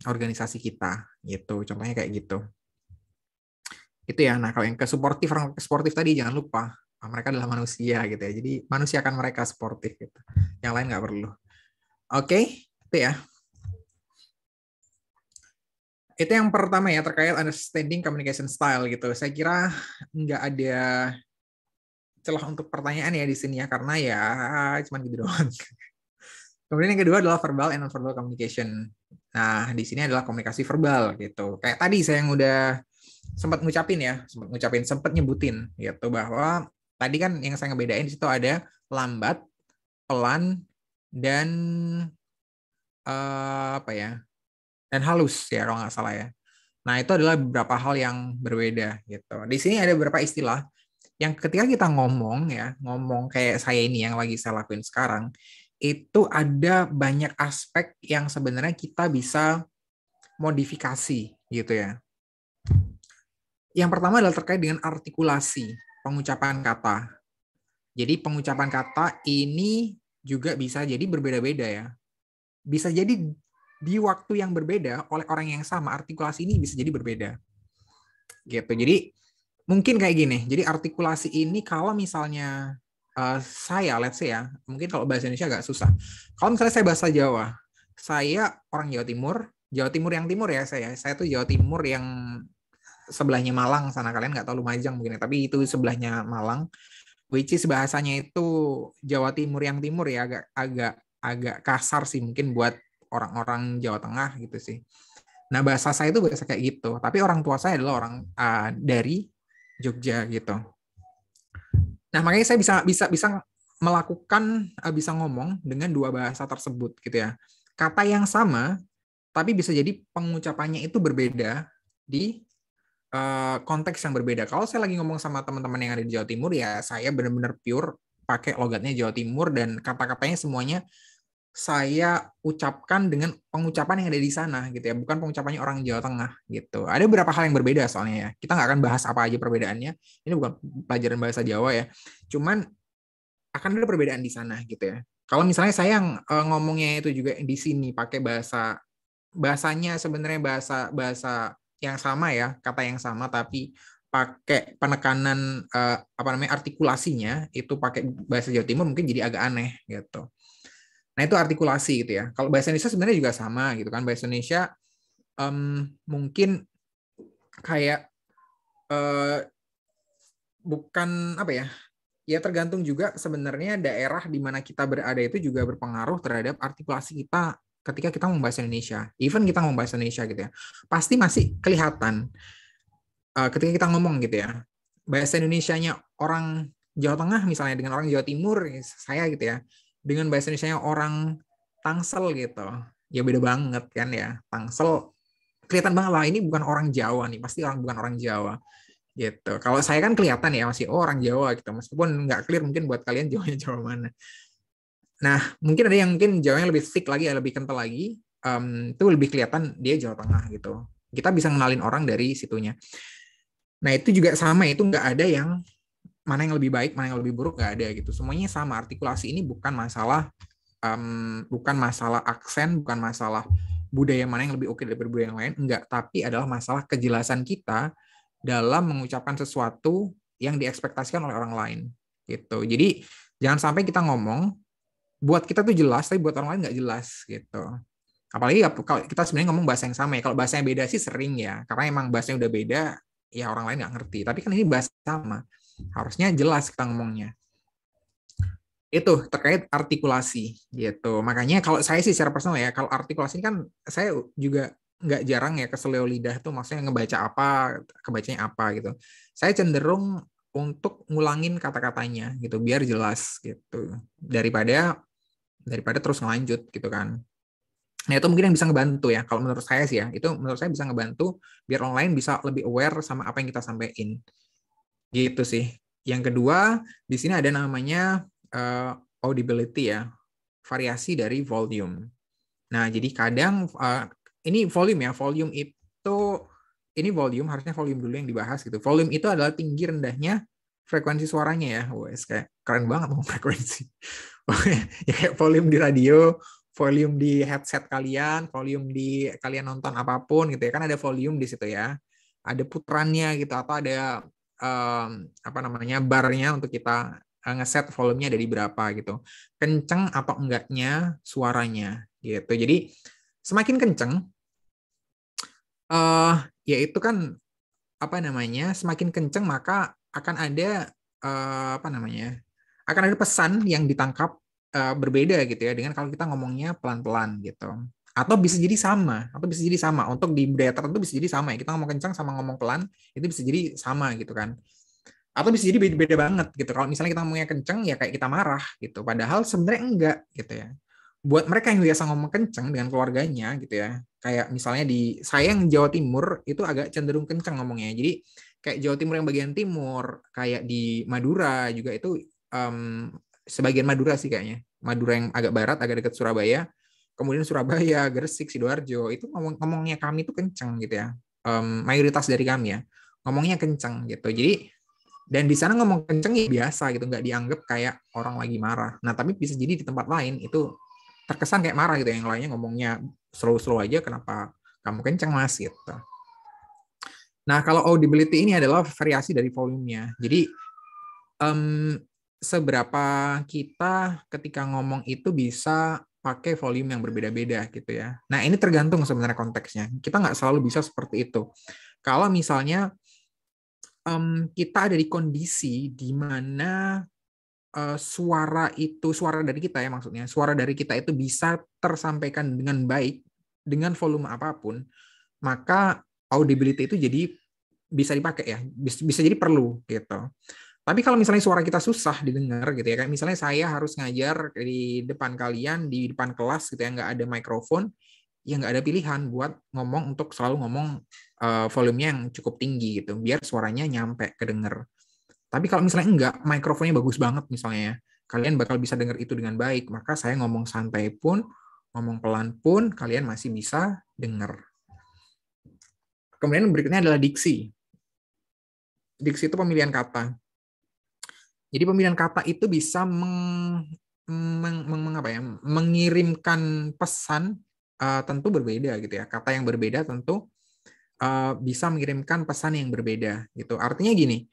organisasi kita gitu. Contohnya kayak gitu. Itu ya. Nah, kalau yang ke suportif orang sportif tadi jangan lupa mereka adalah manusia gitu ya. Jadi manusia akan mereka sportif gitu. Yang lain nggak perlu. Oke, itu ya. Itu yang pertama ya terkait understanding communication style gitu. Saya kira nggak ada celah untuk pertanyaan ya di sini ya karena ya cuman gitu doang. Kemudian yang kedua adalah verbal and non-verbal communication. Nah, di sini adalah komunikasi verbal gitu. Kayak tadi saya yang udah sempat nyebutin gitu bahwa tadi kan yang saya ngebedain di situ ada lambat, pelan, dan apa ya? Dan halus ya kalau nggak salah ya. Nah, itu adalah beberapa hal yang berbeda gitu. Di sini ada beberapa istilah yang ketika kita ngomong ya, ngomong kayak saya ini yang lagi saya lakuin sekarang, itu ada banyak aspek yang sebenarnya kita bisa modifikasi gitu ya. Yang pertama adalah terkait dengan artikulasi pengucapan kata. Jadi pengucapan kata ini juga bisa jadi berbeda-beda ya. Bisa jadi di waktu yang berbeda oleh orang yang sama, artikulasi ini bisa jadi berbeda. Gitu. Jadi mungkin kayak gini. Jadi artikulasi ini kalau misalnya saya, let's say ya, mungkin kalau bahasa Indonesia agak susah. Kalau misalnya saya bahasa Jawa, saya orang Jawa Timur yang timur ya saya tuh Jawa Timur yang sebelahnya Malang sana, kalian nggak tahu Lumajang mungkin ya, tapi itu sebelahnya Malang, which is bahasanya itu Jawa Timur yang timur ya, agak agak agak kasar sih mungkin buat orang-orang Jawa Tengah gitu sih. Nah bahasa saya itu bahasa kayak gitu, tapi orang tua saya adalah orang dari Jogja gitu. Nah makanya saya bisa bisa bisa melakukan bisa ngomong dengan dua bahasa tersebut gitu ya. Kata yang sama tapi bisa jadi pengucapannya itu berbeda di konteks yang berbeda. Kalau saya lagi ngomong sama teman-teman yang ada di Jawa Timur ya saya benar-benar pure pakai logatnya Jawa Timur dan kata-katanya semuanya saya ucapkan dengan pengucapan yang ada di sana gitu ya, bukan pengucapannya orang Jawa Tengah gitu. Ada beberapa hal yang berbeda soalnya ya. Kita nggak akan bahas apa aja perbedaannya. Ini bukan pelajaran bahasa Jawa ya. Cuman akan ada perbedaan di sana gitu ya. Kalau misalnya saya yang ngomongnya itu juga di sini pakai bahasanya sebenarnya bahasa bahasa yang sama ya, kata yang sama tapi pakai penekanan apa namanya artikulasinya itu pakai bahasa Jawa Timur mungkin jadi agak aneh gitu. Nah itu artikulasi gitu ya. Kalau bahasa Indonesia sebenarnya juga sama gitu kan. Bahasa Indonesia mungkin kayak bukan apa ya? Ya tergantung juga sebenarnya daerah di mana kita berada itu juga berpengaruh terhadap artikulasi kita ketika kita ngomong bahasa Indonesia. Even kita ngomong bahasa Indonesia gitu ya. Pasti masih kelihatan ketika kita ngomong gitu ya. Bahasa Indonesianya orang Jawa Tengah misalnya dengan orang Jawa Timur saya gitu ya. Dengan bahasa Indonesianya orang Tangsel gitu. Ya beda banget kan ya. Tangsel kelihatan banget lah ini bukan orang Jawa nih, pasti bukan orang Jawa gitu. Kalau saya kan kelihatan ya masih orang Jawa gitu, meskipun nggak clear mungkin buat kalian Jawanya Jawa mana. Nah mungkin ada yang mungkin Jawanya lebih thick lagi, lebih kental lagi, itu lebih kelihatan dia Jawa Tengah gitu. Kita bisa ngenalin orang dari situnya. Nah itu juga sama, itu nggak ada yang mana yang lebih baik, mana yang lebih buruk, nggak ada gitu. Semuanya sama. Artikulasi ini bukan masalah aksen, bukan masalah budaya mana yang lebih oke daripada budaya yang lain, enggak, tapi adalah masalah kejelasan kita dalam mengucapkan sesuatu yang diekspektasikan oleh orang lain gitu. Jadi jangan sampai kita ngomong buat kita tuh jelas tapi buat orang lain nggak jelas gitu. Apalagi kalau kita sebenarnya ngomong bahasa yang sama ya. Kalau bahasanya beda sih sering ya, karena emang bahasanya udah beda ya orang lain nggak ngerti. Tapi kan ini bahasa sama, harusnya jelas kita ngomongnya. Itu terkait artikulasi gitu. Makanya kalau saya sih secara personal ya, kalau artikulasi kan saya juga nggak jarang ya keseleo lidah tuh maksudnya ngebaca apa, kebacanya apa gitu. Saya cenderung untuk ngulangin kata-katanya gitu biar jelas gitu. Daripada terus ngelanjut gitu kan. Nah, itu mungkin yang bisa ngebantu ya. Kalau menurut saya sih ya, itu menurut saya bisa ngebantu biar orang lain bisa lebih aware sama apa yang kita sampaikan. Gitu sih. Yang kedua, di sini ada namanya audibility ya, variasi dari volume. Nah, jadi kadang ini volume ya, ini volume harusnya volume dulu yang dibahas gitu. Volume itu adalah tinggi rendahnya frekuensi suaranya ya. Wes kayak keren banget mau frekuensi. Ya kayak volume di radio, volume di headset kalian, volume di kalian nonton apapun gitu ya. Kan ada volume di situ ya. Ada putarannya gitu atau ada apa namanya barnya untuk kita ngeset volumenya ada di berapa gitu. Kenceng apa enggaknya suaranya gitu. Jadi semakin kenceng ya itu kan apa namanya semakin kenceng maka akan ada apa namanya akan ada pesan yang ditangkap berbeda gitu ya dengan kalau kita ngomongnya pelan-pelan gitu. Atau bisa jadi sama untuk di budaya tertentu bisa jadi sama ya. Kita ngomong kencang sama ngomong pelan itu bisa jadi sama gitu kan. Atau bisa jadi beda banget gitu. Kalau misalnya kita ngomongnya kenceng ya kayak kita marah gitu. Padahal sebenarnya enggak gitu ya. Buat mereka yang biasa ngomong kenceng dengan keluarganya gitu ya. Kayak misalnya di saya yang Jawa Timur itu agak cenderung kenceng ngomongnya. Jadi kayak Jawa Timur yang bagian timur, kayak di Madura juga itu sebagian Madura sih kayaknya. Madura yang agak barat, agak dekat Surabaya, kemudian Surabaya, Gresik, Sidoarjo, itu ngomongnya kami itu kenceng gitu ya. Mayoritas dari kami ya, ngomongnya kenceng gitu. Jadi, dan di sana ngomong kenceng ya biasa gitu, nggak dianggap kayak orang lagi marah. Nah, tapi bisa jadi di tempat lain itu terkesan kayak marah gitu, yang lainnya ngomongnya slow-slow aja, kenapa kamu kenceng mas gitu. Nah, kalau audibility ini adalah variasi dari volumenya. Jadi, seberapa kita ketika ngomong itu bisa pakai volume yang berbeda-beda gitu ya. Nah, ini tergantung sebenarnya konteksnya. Kita nggak selalu bisa seperti itu. Kalau misalnya kita ada di kondisi di mana suara dari kita ya maksudnya, suara dari kita itu bisa tersampaikan dengan baik, dengan volume apapun, maka audibility itu jadi bisa dipakai ya, bisa jadi perlu gitu. Tapi kalau misalnya suara kita susah didengar gitu ya, kayak misalnya saya harus ngajar di depan kalian, di depan kelas gitu ya, nggak ada mikrofon, ya nggak ada pilihan buat ngomong untuk selalu ngomong volumenya yang cukup tinggi gitu, biar suaranya nyampe kedenger. Tapi kalau misalnya enggak, mikrofonnya bagus banget misalnya ya, kalian bakal bisa dengar itu dengan baik, maka saya ngomong santai pun, ngomong pelan pun, kalian masih bisa dengar. Kemudian berikutnya adalah diksi. Diksi itu pemilihan kata. Jadi pemilihan kata itu bisa mengirimkan pesan tentu berbeda gitu ya. Kata yang berbeda tentu bisa mengirimkan pesan yang berbeda gitu. Artinya gini,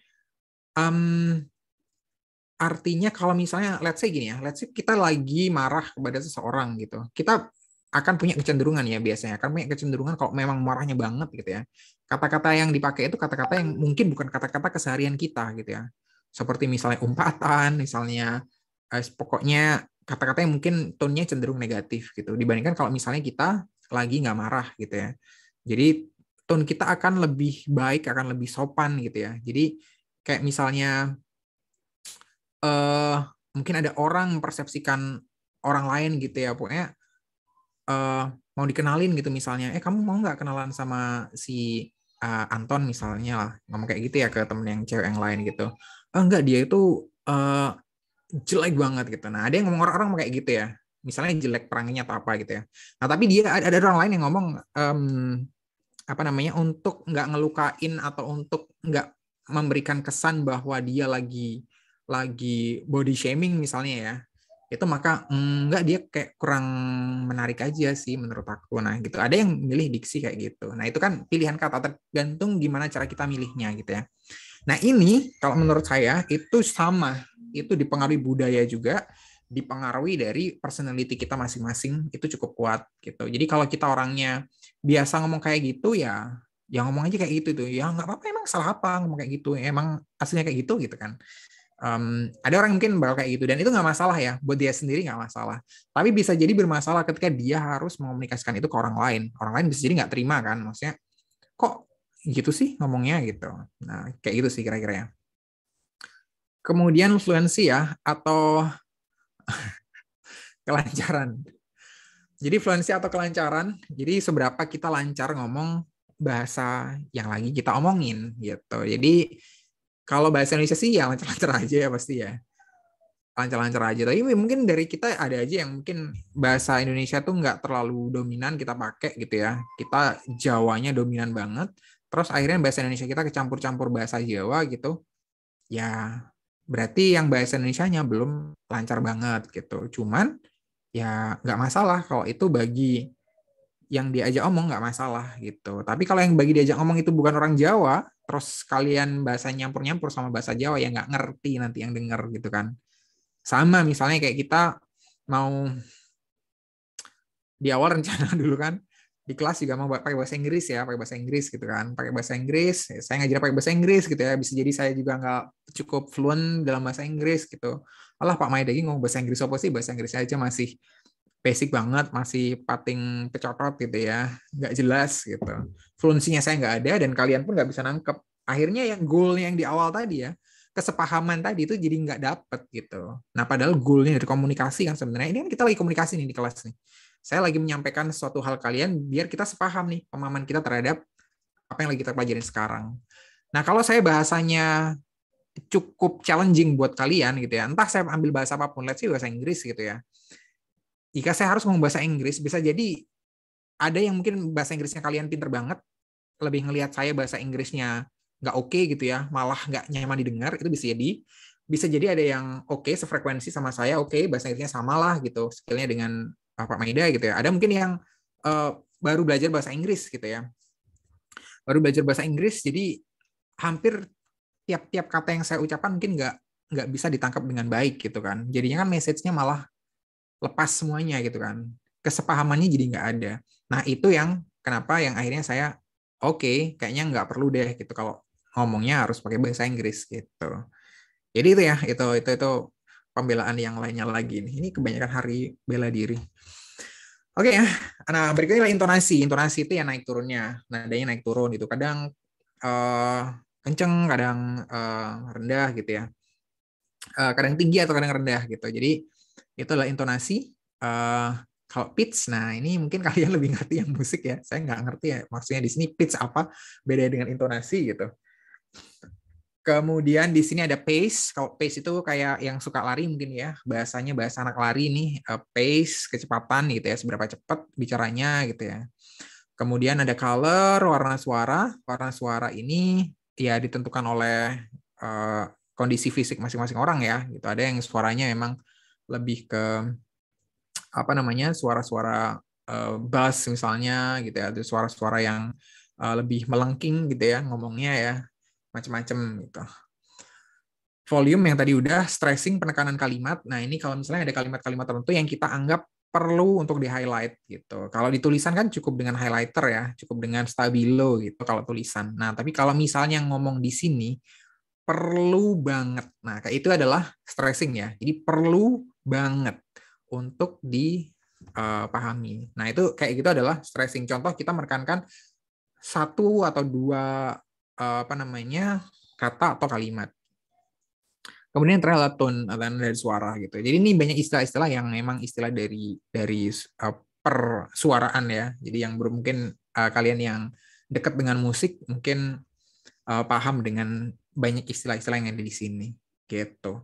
artinya kalau misalnya let's say gini ya, let's say kita lagi marah kepada seseorang gitu. Kita akan punya kecenderungan ya biasanya, akan punya kecenderungan kalau memang marahnya banget gitu ya. Kata-kata yang dipakai itu kata-kata yang mungkin bukan kata-kata keseharian kita gitu ya. Seperti misalnya umpatan, misalnya pokoknya kata-kata yang mungkin tone-nya cenderung negatif gitu. Dibandingkan kalau misalnya kita lagi nggak marah gitu ya. Jadi tone kita akan lebih baik, akan lebih sopan gitu ya. Jadi kayak misalnya mungkin ada orang mempersepsikan orang lain gitu ya, pokoknya mau dikenalin gitu misalnya, kamu mau nggak kenalan sama si Anton misalnya lah, ngomong kayak gitu ya ke temen yang cewek yang lain gitu. Enggak, dia itu jelek banget gitu. Nah, ada yang ngomong orang-orang kayak gitu ya, misalnya jelek peranginya atau apa gitu ya. Nah, tapi dia ada orang lain yang ngomong apa namanya, untuk nggak ngelukain atau untuk nggak memberikan kesan bahwa dia lagi body shaming misalnya ya, itu maka enggak, dia kayak kurang menarik aja sih menurut aku. Nah gitu, ada yang milih diksi kayak gitu. Nah itu kan pilihan kata, tergantung gimana cara kita milihnya gitu ya. Nah ini kalau menurut saya itu sama, itu dipengaruhi budaya juga, dipengaruhi dari personality kita masing-masing, itu cukup kuat gitu. Jadi kalau kita orangnya biasa ngomong kayak gitu ya, ya ngomong aja kayak gitu tuh, ya nggak apa-apa, emang salah apa ngomong kayak gitu, emang aslinya kayak gitu kan. Ada orang yang mungkin bakal kayak gitu, dan itu nggak masalah ya, buat dia sendiri nggak masalah. Tapi bisa jadi bermasalah ketika dia harus mengomunikasikan itu ke orang lain. Orang lain bisa jadi nggak terima kan, maksudnya kok gitu sih ngomongnya gitu. Nah kayak gitu sih kira-kira ya. Kemudian fluensi ya, atau kelancaran. Jadi fluensi atau kelancaran, jadi seberapa kita lancar ngomong bahasa yang lagi kita omongin gitu. Jadi kalau bahasa Indonesia sih ya lancar-lancar aja ya pasti ya. Lancar-lancar aja. Tapi mungkin dari kita ada aja yang mungkin bahasa Indonesia tuh nggak terlalu dominan kita pakai gitu ya. Kita Jawanya dominan banget. Terus akhirnya bahasa Indonesia kita kecampur-campur bahasa Jawa gitu. Ya berarti yang bahasa Indonesianya belum lancar banget gitu. Cuman ya nggak masalah kalau itu bagi yang diajak omong, nggak masalah gitu. Tapi kalau yang bagi diajak omong itu bukan orang Jawa, terus kalian bahasa nyampur-nyampur sama bahasa Jawa, ya nggak ngerti nanti yang denger gitu kan. Sama misalnya kayak kita mau di awal rencana dulu kan, di kelas juga mau pakai bahasa Inggris ya, pakai bahasa Inggris gitu kan, pakai bahasa Inggris, saya ngajar pakai bahasa Inggris gitu ya, bisa jadi saya juga nggak cukup fluent dalam bahasa Inggris gitu. Alah Pak Maidagi ngomong bahasa Inggris apa sih, bahasa Inggris aja masih basic banget, masih pating pecotot gitu ya, nggak jelas gitu. Fluensinya saya nggak ada, dan kalian pun nggak bisa nangkep. Akhirnya yang goal yang di awal tadi ya, kesepahaman tadi itu jadi nggak dapet gitu. Nah padahal goalnya dari komunikasi kan sebenarnya, ini kan kita lagi komunikasi nih di kelas nih. Saya lagi menyampaikan suatu hal kalian biar kita sepaham nih pemahaman kita terhadap apa yang lagi kita pelajarin sekarang. Nah kalau saya bahasanya cukup challenging buat kalian gitu ya. Entah saya ambil bahasa apapun, let's say bahasa Inggris gitu ya. Jika saya harus ngomong bahasa Inggris, bisa jadi ada yang mungkin bahasa Inggrisnya kalian pinter banget, lebih ngelihat saya bahasa Inggrisnya nggak oke gitu ya, malah nggak nyaman didengar, itu bisa jadi. Bisa jadi ada yang oke, sefrekuensi sama saya, oke, bahasa Inggrisnya sama lah gitu, skillnya dengan Pak Maida gitu ya. Ada mungkin yang baru belajar bahasa Inggris gitu ya. Baru belajar bahasa Inggris, jadi hampir tiap-tiap kata yang saya ucapkan mungkin nggak bisa ditangkap dengan baik gitu kan. Jadinya kan message-nya malah lepas semuanya gitu kan. Kesepahamannya jadi nggak ada. Nah itu yang kenapa yang akhirnya saya oke, kayaknya nggak perlu deh gitu kalau ngomongnya harus pakai bahasa Inggris gitu. Jadi itu ya, itu pembelaan yang lainnya lagi nih. Ini kebanyakan hari bela diri. Oke ya. Nah, berikutnya adalah intonasi. Intonasi itu ya naik turunnya. Nadanya naik turun itu. Kadang kenceng, kadang rendah gitu ya. Kadang tinggi atau kadang rendah gitu. Jadi itu adalah intonasi. Kalau pitch, nah ini mungkin kalian lebih ngerti yang musik ya. Saya nggak ngerti ya maksudnya di sini pitch apa, beda dengan intonasi gitu. Kemudian di sini ada pace. Kalau pace itu kayak yang suka lari mungkin ya, bahasanya bahasa anak lari nih, pace, kecepatan gitu ya, seberapa cepat bicaranya gitu ya. Kemudian ada color, warna suara. Warna suara ini ya ditentukan oleh kondisi fisik masing-masing orang ya. Gitu. Ada yang suaranya memang lebih ke apa namanya suara-suara bass misalnya gitu ya, ada suara-suara yang lebih melengking gitu ya ngomongnya ya, macam-macam gitu. Volume yang tadi udah, stressing, penekanan kalimat. Nah ini kalau misalnya ada kalimat-kalimat tertentu yang kita anggap perlu untuk di highlight gitu. Kalau di tulisan kan cukup dengan highlighter ya, cukup dengan stabilo gitu kalau tulisan. Nah tapi kalau misalnya ngomong di sini perlu banget. Nah kayak itu adalah stressing ya. Jadi perlu banget untuk dipahami. Nah itu kayak gitu adalah stressing. Contoh kita menekankan satu atau dua apa namanya kata atau kalimat. Kemudian terakhir tone atau dari suara gitu. Jadi ini banyak istilah-istilah yang memang istilah dari persuaraan ya. Jadi yang mungkin kalian yang dekat dengan musik mungkin paham dengan banyak istilah-istilah yang ada di sini gitu.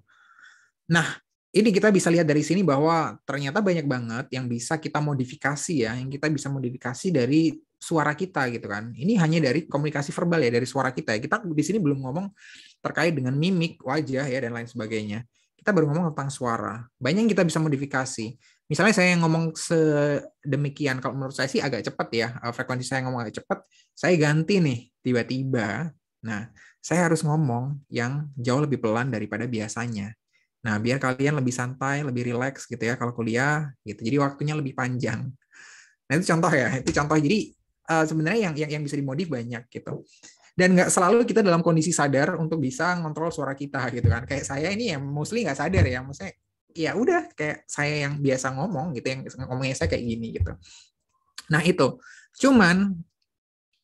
Nah, ini kita bisa lihat dari sini bahwa ternyata banyak banget yang bisa kita modifikasi ya, yang kita bisa modifikasi dari suara kita gitu kan. Ini hanya dari komunikasi verbal ya, dari suara kita ya. Kita di sini belum ngomong terkait dengan mimik, wajah ya dan lain sebagainya. Kita baru ngomong tentang suara. Banyak yang kita bisa modifikasi. Misalnya saya ngomong sedemikian, kalau menurut saya sih agak cepat ya, frekuensi saya ngomong agak cepat, saya ganti nih tiba-tiba. Nah, saya harus ngomong yang jauh lebih pelan daripada biasanya. Nah, biar kalian lebih santai, lebih rileks gitu ya kalau kuliah gitu. Jadi waktunya lebih panjang. Nah, itu contoh ya. Itu contoh. Jadi sebenarnya yang bisa dimodif banyak gitu. Dan nggak selalu kita dalam kondisi sadar untuk bisa ngontrol suara kita gitu kan. Kayak saya ini ya mostly nggak sadar ya. Maksudnya ya udah kayak saya yang biasa ngomong gitu, yang ngomongnya saya kayak gini gitu. Nah, itu. Cuman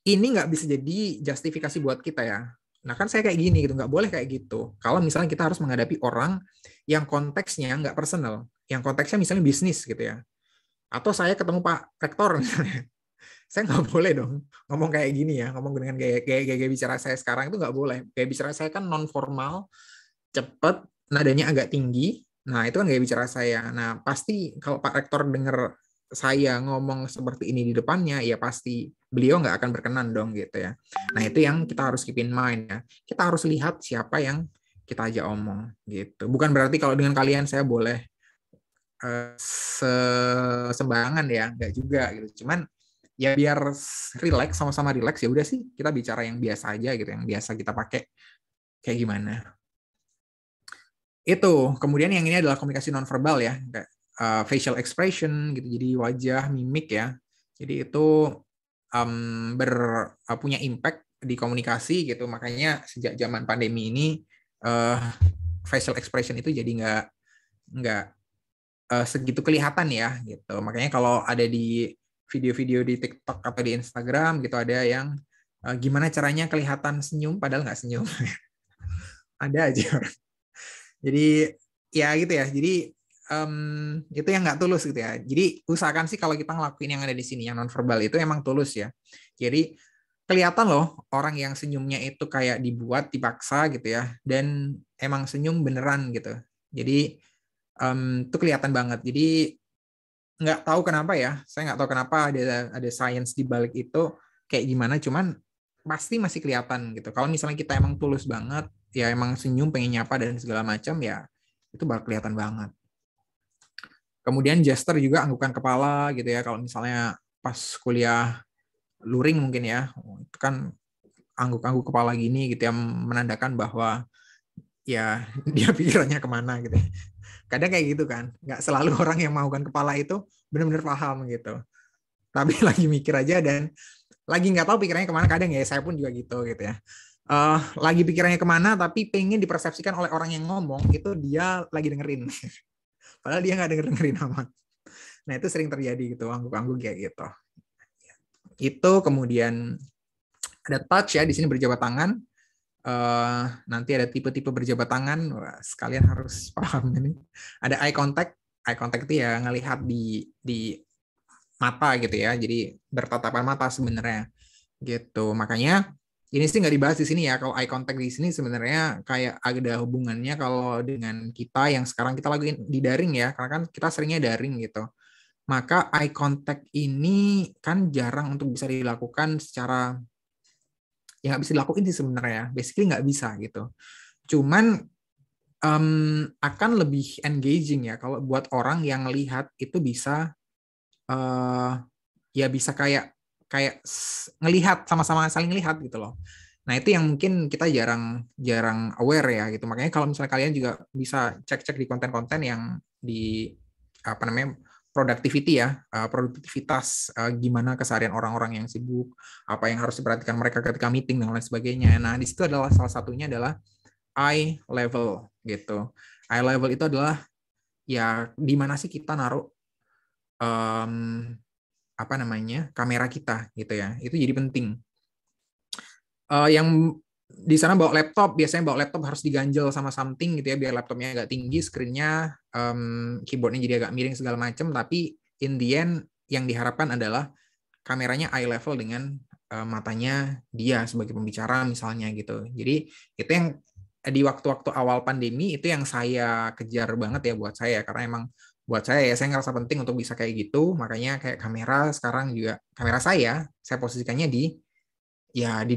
ini nggak bisa jadi justifikasi buat kita ya. Nah kan saya kayak gini gitu, nggak boleh kayak gitu. Kalau misalnya kita harus menghadapi orang yang konteksnya nggak personal, yang konteksnya misalnya bisnis gitu ya. Atau saya ketemu Pak Rektor misalnya, saya nggak boleh dong ngomong kayak gini ya, ngomong dengan gaya bicara saya sekarang itu nggak boleh. Gaya bicara saya kan non formal, cepet, nadanya agak tinggi. Nah itu kan gaya bicara saya. Nah pasti kalau Pak Rektor dengar saya ngomong seperti ini di depannya, ya pasti beliau nggak akan berkenan dong gitu ya. Nah itu yang kita harus keep in mind ya. Kita harus lihat siapa yang kita ajak omong gitu. Bukan berarti kalau dengan kalian saya boleh sembarangan ya, nggak juga gitu. Cuman ya biar relax, sama-sama relax ya udah sih kita bicara yang biasa aja gitu, yang biasa kita pakai kayak gimana. Itu kemudian yang ini adalah komunikasi nonverbal ya, kayak facial expression gitu, jadi wajah, mimik ya. Jadi itu punya impact di komunikasi gitu. Makanya sejak zaman pandemi ini facial expression itu jadi nggak segitu kelihatan ya gitu. Makanya kalau ada di video-video di TikTok atau di Instagram gitu ada yang gimana caranya kelihatan senyum padahal nggak senyum. Ada aja. Jadi ya gitu ya. Jadi itu yang nggak tulus gitu ya. Jadi usahakan sih kalau kita ngelakuin yang ada di sini yang non verbal itu emang tulus ya. Jadi kelihatan loh orang yang senyumnya itu kayak dibuat, dipaksa gitu ya, dan emang senyum beneran gitu. Jadi itu kelihatan banget. Jadi nggak tahu kenapa ya, saya nggak tahu kenapa ada science di balik itu kayak gimana, cuman pasti masih kelihatan gitu. Kalau misalnya kita emang tulus banget, ya emang senyum, pengen nyapa dan segala macam, ya itu bakal kelihatan banget. Kemudian gesture juga anggukan kepala gitu ya. Kalau misalnya pas kuliah luring mungkin ya, itu kan angguk-angguk kepala gini gitu ya, menandakan bahwa ya dia pikirannya kemana gitu. Kadang kayak gitu kan, nggak selalu orang yang melakukan kepala itu benar-benar paham gitu. Tapi lagi mikir aja dan lagi nggak tahu pikirannya kemana, kadang ya saya pun juga gitu ya. Lagi pikirannya kemana tapi pengen dipersepsikan oleh orang yang ngomong itu dia lagi dengerin. Padahal dia nggak dengerin amat. Nah itu sering terjadi gitu, angguk-angguk kayak gitu. Itu kemudian ada touch ya, di sini berjabat tangan. Nanti ada tipe-tipe berjabat tangan. Wah, sekalian harus paham ini. Ada eye contact. Eye contact itu ya ngelihat di mata gitu ya. Jadi bertatapan mata sebenarnya gitu. Makanya ini sih nggak dibahas di sini ya. Kalau eye contact di sini sebenarnya kayak ada hubungannya kalau dengan kita yang sekarang kita lagi di daring ya. Karena kan kita seringnya daring gitu. Maka eye contact ini kan jarang untuk bisa dilakukan secara ya nggak bisa dilakuin sih sebenarnya. Basically nggak bisa gitu. Cuman akan lebih engaging ya kalau buat orang yang lihat itu bisa ya bisa kayak kayak ngelihat sama-sama saling lihat gitu loh. Nah itu yang mungkin kita jarang aware ya gitu. Makanya kalau misalnya kalian juga bisa cek-cek di konten-konten yang di apa namanya productivity ya, produktivitas gimana keseharian orang-orang yang sibuk, apa yang harus diperhatikan mereka ketika meeting dan lain sebagainya. Nah di situ adalah salah satunya adalah eye level gitu. Eye level itu adalah ya di mana sih kita naruh apa namanya kamera kita gitu ya. Itu jadi penting. Yang di sana bawa laptop, biasanya bawa laptop harus diganjel sama something gitu ya biar laptopnya agak tinggi, screen-nya, keyboardnya jadi agak miring segala macam. Tapi in the end yang diharapkan adalah kameranya eye level dengan matanya dia sebagai pembicara misalnya gitu. Jadi itu yang di waktu-waktu awal pandemi itu yang saya kejar banget ya buat saya karena emang buat saya ngerasa penting untuk bisa kayak gitu, makanya kayak kamera sekarang juga kamera saya posisikannya di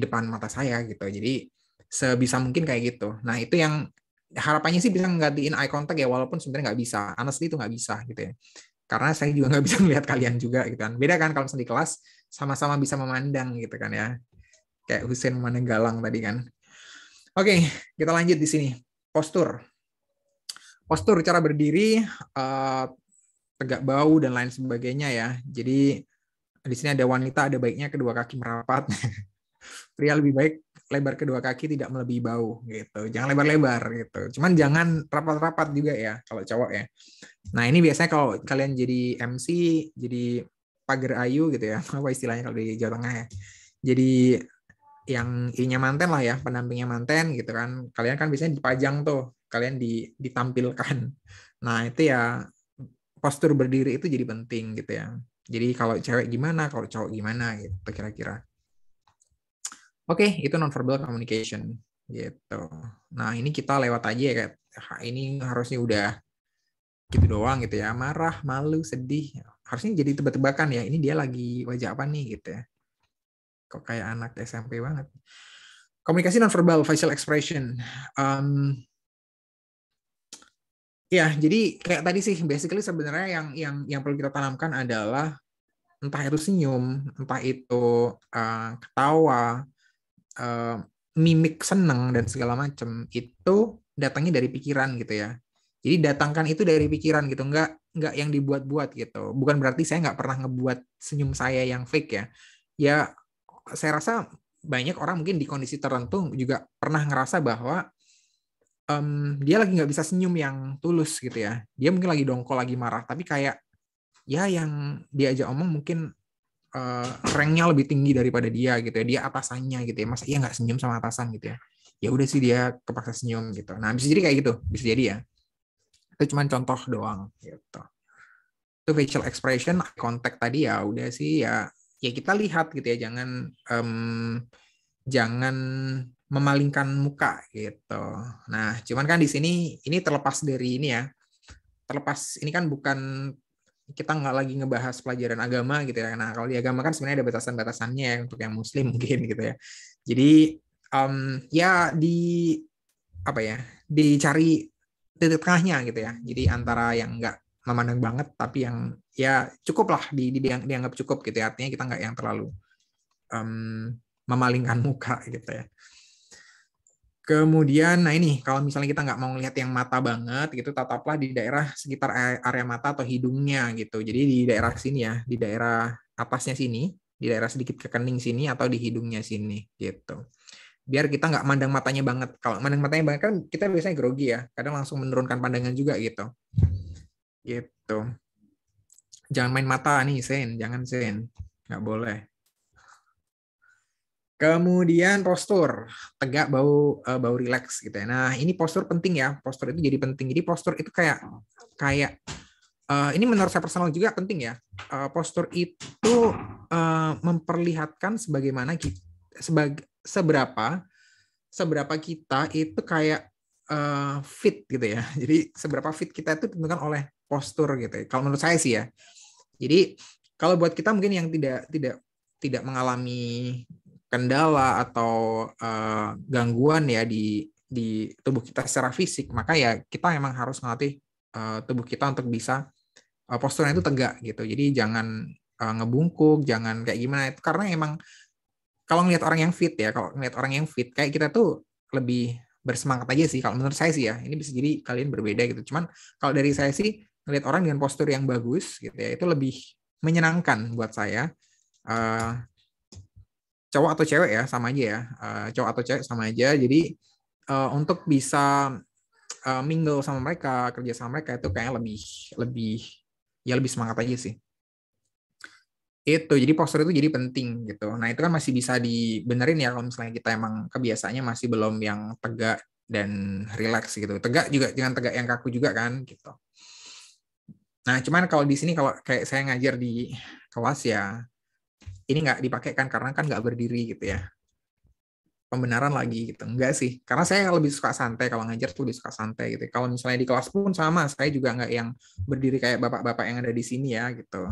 depan mata saya gitu. Jadi sebisa mungkin kayak gitu. Nah itu yang harapannya sih bisa menggantiin eye contact ya, walaupun sebenarnya nggak bisa. Honestly itu nggak bisa gitu ya. Karena saya juga nggak bisa melihat kalian juga gitu kan. Beda kan kalau misalnya di kelas sama-sama bisa memandang gitu kan ya. Kayak Husein memandang Galang tadi kan. Oke, kita lanjut di sini. Postur. Postur cara berdiri, tegak bahu dan lain sebagainya ya. Jadi di sini ada wanita, ada baiknya kedua kaki merapat. Pria lebih baik lebar kedua kaki tidak melebihi bahu gitu. Jangan lebar-lebar gitu. Cuman jangan rapat-rapat juga ya kalau cowok ya. Nah, ini biasanya kalau kalian jadi MC, jadi pagar ayu gitu ya. Apa istilahnya kalau di Jawa Tengah ya. Jadi yang ininya manten lah ya, pendampingnya manten gitu kan. Kalian kan biasanya dipajang tuh, kalian ditampilkan. Nah, itu ya postur berdiri itu jadi penting gitu ya. Jadi kalau cewek gimana, kalau cowok gimana gitu kira-kira. Oke, itu nonverbal communication gitu. Nah, ini kita lewat aja ya kayak ini harusnya udah gitu doang gitu ya. Marah, malu, sedih. Harusnya jadi tebak-tebakan ya. Ini dia lagi wajah apa nih gitu ya. Kok kayak anak SMP banget. Komunikasi nonverbal, facial expression. Ya, jadi kayak tadi sih basically sebenarnya yang perlu kita tanamkan adalah entah itu senyum, entah itu ketawa, mimik seneng dan segala macam itu datangnya dari pikiran gitu ya. Jadi datangkan itu dari pikiran gitu, nggak yang dibuat-buat gitu. Bukan berarti saya nggak pernah ngebuat senyum saya yang fake ya. Ya saya rasa banyak orang mungkin di kondisi tertentu juga pernah ngerasa bahwa dia lagi nggak bisa senyum yang tulus gitu ya. Dia mungkin lagi dongkol, lagi marah, tapi kayak ya yang diajak omong mungkin ranknya lebih tinggi daripada dia gitu ya, dia atasannya gitu ya, masa iya nggak senyum sama atasan gitu ya, ya udah sih dia kepaksa senyum gitu. Nah bisa jadi kayak gitu, bisa jadi ya, itu cuma contoh doang gitu. Itu facial expression, contact tadi ya udah sih ya ya kita lihat gitu ya, jangan memalingkan muka gitu. Nah, cuman kan di sini ini terlepas dari ini ya, terlepas ini kan bukan kita nggak lagi ngebahas pelajaran agama gitu ya. Nah, kalau di agama kan sebenarnya ada batasan-batasannya ya, untuk yang muslim mungkin gitu ya. Jadi ya apa ya, dicari titik tengahnya gitu ya. Jadi antara yang nggak memandang banget tapi yang ya cukup lah dianggap cukup gitu ya. Artinya kita nggak yang terlalu memalingkan muka gitu ya. Kemudian, nah ini kalau misalnya kita nggak mau ngelihat yang mata banget gitu, tataplah di daerah sekitar area mata atau hidungnya gitu. Jadi di daerah sini ya, di daerah atasnya sini, di daerah sedikit ke kening sini atau di hidungnya sini gitu. Biar kita nggak mandang matanya banget. Kalau mandang matanya banget kan kita biasanya grogi ya, kadang langsung menurunkan pandangan juga gitu. Gitu. Jangan main mata nih, Sen. Jangan, Sen. Nggak boleh. Kemudian postur, tegak, bau rileks gitu ya. Nah, ini postur penting ya. Postur itu jadi penting. Jadi postur itu kayak ini menurut saya personal juga penting ya. Postur itu memperlihatkan sebagaimana kita, seberapa kita itu kayak fit gitu ya. Jadi seberapa fit kita itu ditentukan oleh postur gitu ya. Kalau menurut saya sih ya. Jadi kalau buat kita mungkin yang tidak mengalami kendala atau gangguan ya di tubuh kita secara fisik, maka ya kita memang harus melatih tubuh kita untuk bisa posturnya itu tegak gitu. Jadi jangan ngebungkuk, jangan kayak gimana itu, karena emang kalau ngelihat orang yang fit ya, kalau ngelihat orang yang fit kayak kita tuh lebih bersemangat aja sih kalau menurut saya sih ya. Ini bisa jadi kalian berbeda gitu. Cuman kalau dari saya sih ngelihat orang dengan postur yang bagus gitu ya, itu lebih menyenangkan buat saya. Cowok atau cewek ya sama aja ya, cowok atau cewek sama aja. Jadi untuk bisa mingle sama mereka, kerja sama mereka itu kayaknya lebih semangat aja sih. Itu jadi postur itu jadi penting gitu. Nah, itu kan masih bisa dibenerin ya kalau misalnya kita emang kebiasaannya masih belum yang tegak dan rileks gitu. Tegak juga jangan tegak yang kaku juga kan gitu. Nah, cuman kalau di sini kalau kayak saya ngajar di kelas ya, ini nggak dipakai kan karena kan nggak berdiri gitu ya. Pembenaran lagi gitu. Enggak sih. Karena saya lebih suka santai, kalau ngajar tuh lebih suka santai gitu. Kalau misalnya di kelas pun sama, saya juga nggak yang berdiri kayak bapak-bapak yang ada di sini ya gitu.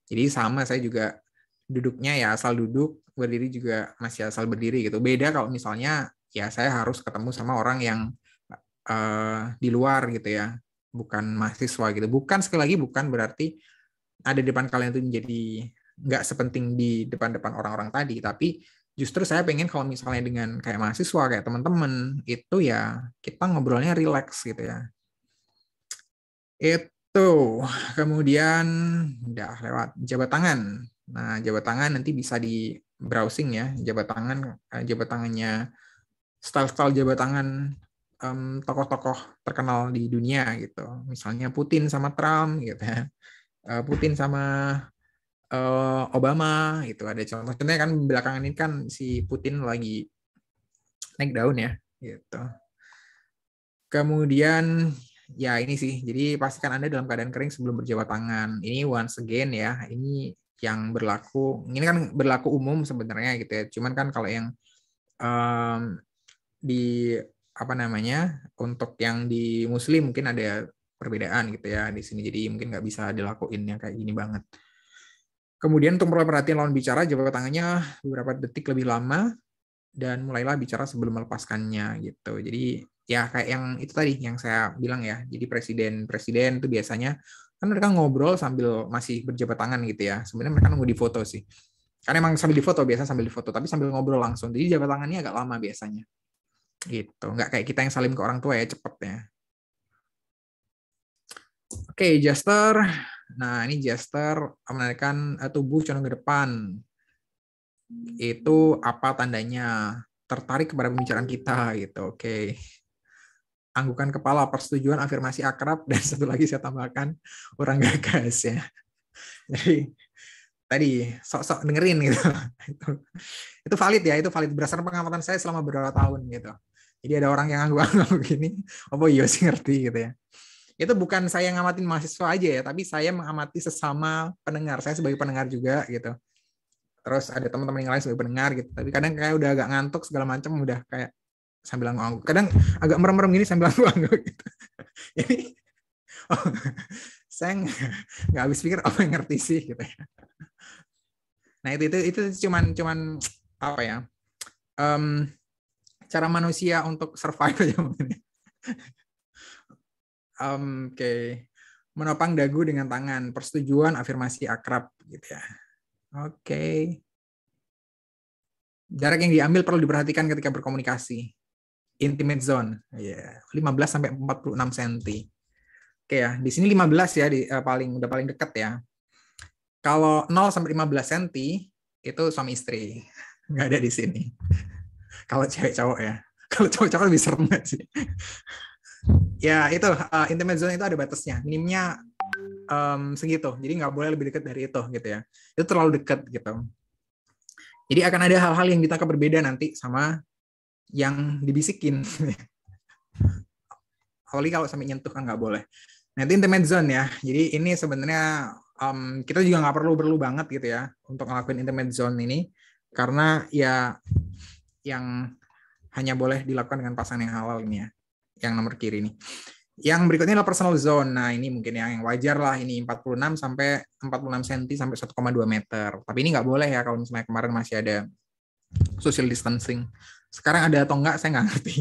Jadi sama, saya juga duduknya ya asal duduk, berdiri juga masih asal berdiri gitu. Beda kalau misalnya ya saya harus ketemu sama orang yang di luar gitu ya. Bukan mahasiswa gitu. Bukan, sekali lagi bukan berarti ada di depan kalian itu menjadi nggak sepenting di depan-depan orang-orang tadi, tapi justru saya pengen kalau misalnya dengan kayak mahasiswa, kayak teman-teman, itu ya kita ngobrolnya rileks gitu ya. Itu. Kemudian udah lewat jabat tangan. Nah, jabat tangan nanti bisa di browsing ya, jabat tangannya, style-style jabat tangan tokoh-tokoh terkenal di dunia gitu. Misalnya Putin sama Trump gitu ya. Putin sama Obama gitu, ada contohnya kan belakangan ini kan si Putin lagi naik daun ya gitu. Kemudian ya ini sih, jadi pastikan Anda dalam keadaan kering sebelum berjabat tangan. Ini once again ya, ini yang berlaku, ini kan berlaku umum sebenarnya gitu ya. Cuman kan kalau yang di apa namanya, untuk yang di Muslim mungkin ada perbedaan gitu ya di sini. Jadi mungkin nggak bisa dilakuin yang kayak gini banget. Kemudian untuk memperoleh perhatian lawan bicara, jabat tangannya beberapa detik lebih lama dan mulailah bicara sebelum melepaskannya gitu. Jadi ya kayak yang itu tadi yang saya bilang ya. Jadi presiden itu biasanya kan mereka ngobrol sambil masih berjabat tangan gitu ya. Sebenarnya mereka nunggu difoto sih. Karena emang sambil difoto, biasa sambil difoto, tapi sambil ngobrol langsung. Jadi jabat tangannya agak lama biasanya. Gitu. Nggak kayak kita yang salim ke orang tua ya, cepet ya. Oke, gesture. Nah, ini gesture menandakan tubuh condong ke depan. Itu apa tandanya? Tertarik kepada pembicaraan kita gitu. Oke. Anggukan kepala, persetujuan, afirmasi akrab, dan satu lagi saya tambahkan orang gagas ya. Jadi tadi sok-sok dengerin gitu. Itu valid ya, itu valid berdasarkan pengamatan saya selama beberapa tahun gitu. Jadi ada orang yang angguk-angguk gini, oh iya sih ngerti gitu ya. Itu bukan saya ngamatin mahasiswa aja ya, tapi saya mengamati sesama pendengar. Saya sebagai pendengar juga gitu. terus ada teman-teman yang lain sebagai pendengar gitu. Tapi kadang kayak udah agak ngantuk segala macam, udah kayak sambil angguk-angguk. Kadang agak merem-merem gini sambil angguk-angguk gitu. Jadi oh, saya nggak habis pikir apa yang ngerti sih gitu ya. Nah itu cuman apa ya? Cara manusia untuk survive aja mungkin. Oke. Menopang dagu dengan tangan, persetujuan, afirmasi akrab gitu ya. Oke. Jarak yang diambil perlu diperhatikan ketika berkomunikasi. Intimate zone. Ya, 15 sampai 46 cm. Oke ya, di sini 15 ya udah paling dekat ya. Kalau 0 sampai 15 cm itu suami istri. Nggak ada di sini. Kalau cewek cowok ya. Kalau cowok-cowok lebih serem nggak sih? Ya itu intimate zone itu ada batasnya. Minimnya segitu. Jadi nggak boleh lebih dekat dari itu gitu ya. Itu terlalu dekat gitu. Jadi akan ada hal-hal yang ditangkap berbeda nanti sama yang dibisikin. Apalagi kalau sampai nyentuh kan nggak boleh. Nah itu intimate zone ya. Jadi ini sebenarnya kita juga nggak perlu banget gitu ya untuk ngelakuin intimate zone ini. Karena ya yang hanya boleh dilakukan dengan pasangan yang halal ini ya. Yang nomor kiri ini. Yang berikutnya adalah personal zone. Nah, ini mungkin yang wajar lah. Ini 46 sampai 46 cm sampai 1,2 meter. Tapi ini nggak boleh ya kalau misalnya kemarin masih ada social distancing. Sekarang ada atau enggak, saya nggak ngerti.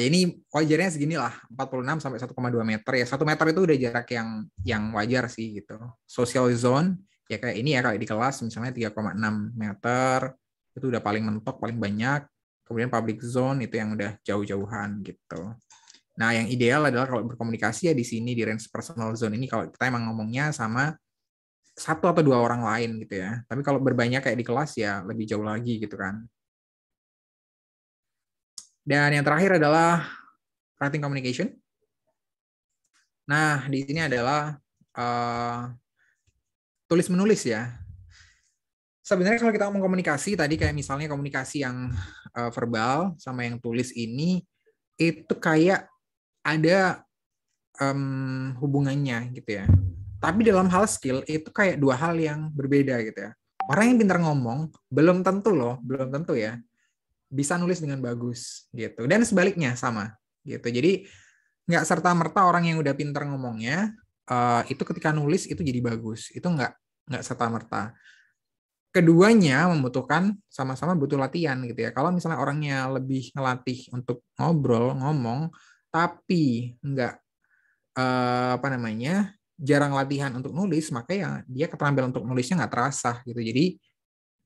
Ini wajarnya segini lah, 46 sampai 1,2 meter. Ya, 1 meter itu udah jarak yang wajar sih gitu. Social zone, ya kayak ini ya, kayak di kelas misalnya 3,6 meter. Itu udah paling mentok, paling banyak. Kemudian public zone itu yang udah jauh-jauhan gitu. Nah, yang ideal adalah kalau berkomunikasi ya di sini di range personal zone ini kalau kita emang ngomongnya sama 1 atau 2 orang lain gitu ya. Tapi kalau berbanyak kayak di kelas ya lebih jauh lagi gitu kan. Dan yang terakhir adalah writing communication. Nah, di sini adalah tulis menulis ya. Sebenarnya kalau kita ngomong komunikasi tadi kayak misalnya komunikasi yang verbal sama yang tulis ini itu kayak ada hubungannya gitu ya. Tapi dalam hal skill itu kayak 2 hal yang berbeda gitu ya. Orang yang pintar ngomong belum tentu ya bisa nulis dengan bagus gitu. Dan sebaliknya sama gitu. Jadi nggak serta-merta orang yang udah pintar ngomongnya itu ketika nulis itu jadi bagus. Itu nggak serta-merta. Keduanya membutuhkan sama-sama butuh latihan gitu ya. Kalau misalnya orangnya lebih ngelatih untuk ngobrol, ngomong, tapi nggak jarang latihan untuk nulis, maka ya dia keterampilan untuk nulisnya nggak terasa gitu. Jadi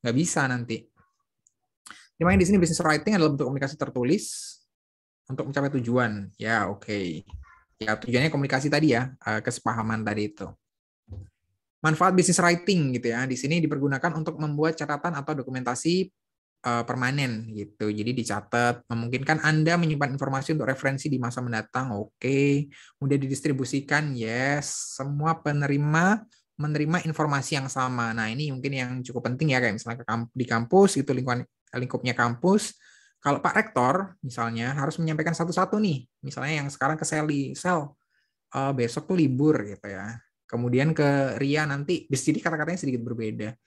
nggak bisa nanti. Dimana di sini business writing adalah bentuk komunikasi tertulis untuk mencapai tujuan. Ya oke. Ya tujuannya komunikasi tadi ya, kesepahaman tadi itu. Manfaat business writing gitu ya. Di sini dipergunakan untuk membuat catatan atau dokumentasi permanen gitu. Jadi dicatat, memungkinkan Anda menyimpan informasi untuk referensi di masa mendatang. Oke. Kemudian didistribusikan. Yes. Semua penerima menerima informasi yang sama. Nah, ini mungkin yang cukup penting ya kayak misalnya di kampus itu lingkupnya kampus. Kalau Pak Rektor misalnya harus menyampaikan satu-satu nih. Misalnya yang sekarang ke Sel, besok tuh libur gitu ya. Kemudian ke Ria nanti bisa jadi kata-katanya sedikit berbeda.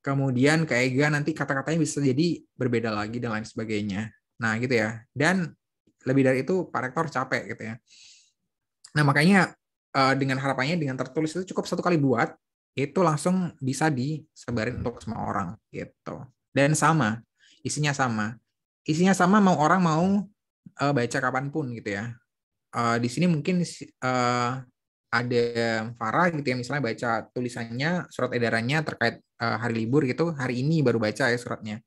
Kemudian ke Ega nanti kata-katanya bisa jadi berbeda lagi dan lain sebagainya. Nah gitu ya. Dan lebih dari itu Pak Rektor capek gitu ya. Nah makanya dengan harapannya dengan tertulis itu cukup 1 kali buat, itu langsung bisa disebarin untuk semua orang gitu. Dan sama, isinya sama. Isinya sama mau orang mau baca kapanpun gitu ya. Di sini mungkin ada Farah gitu ya misalnya baca tulisannya surat edarannya terkait hari libur gitu hari ini baru baca ya suratnya.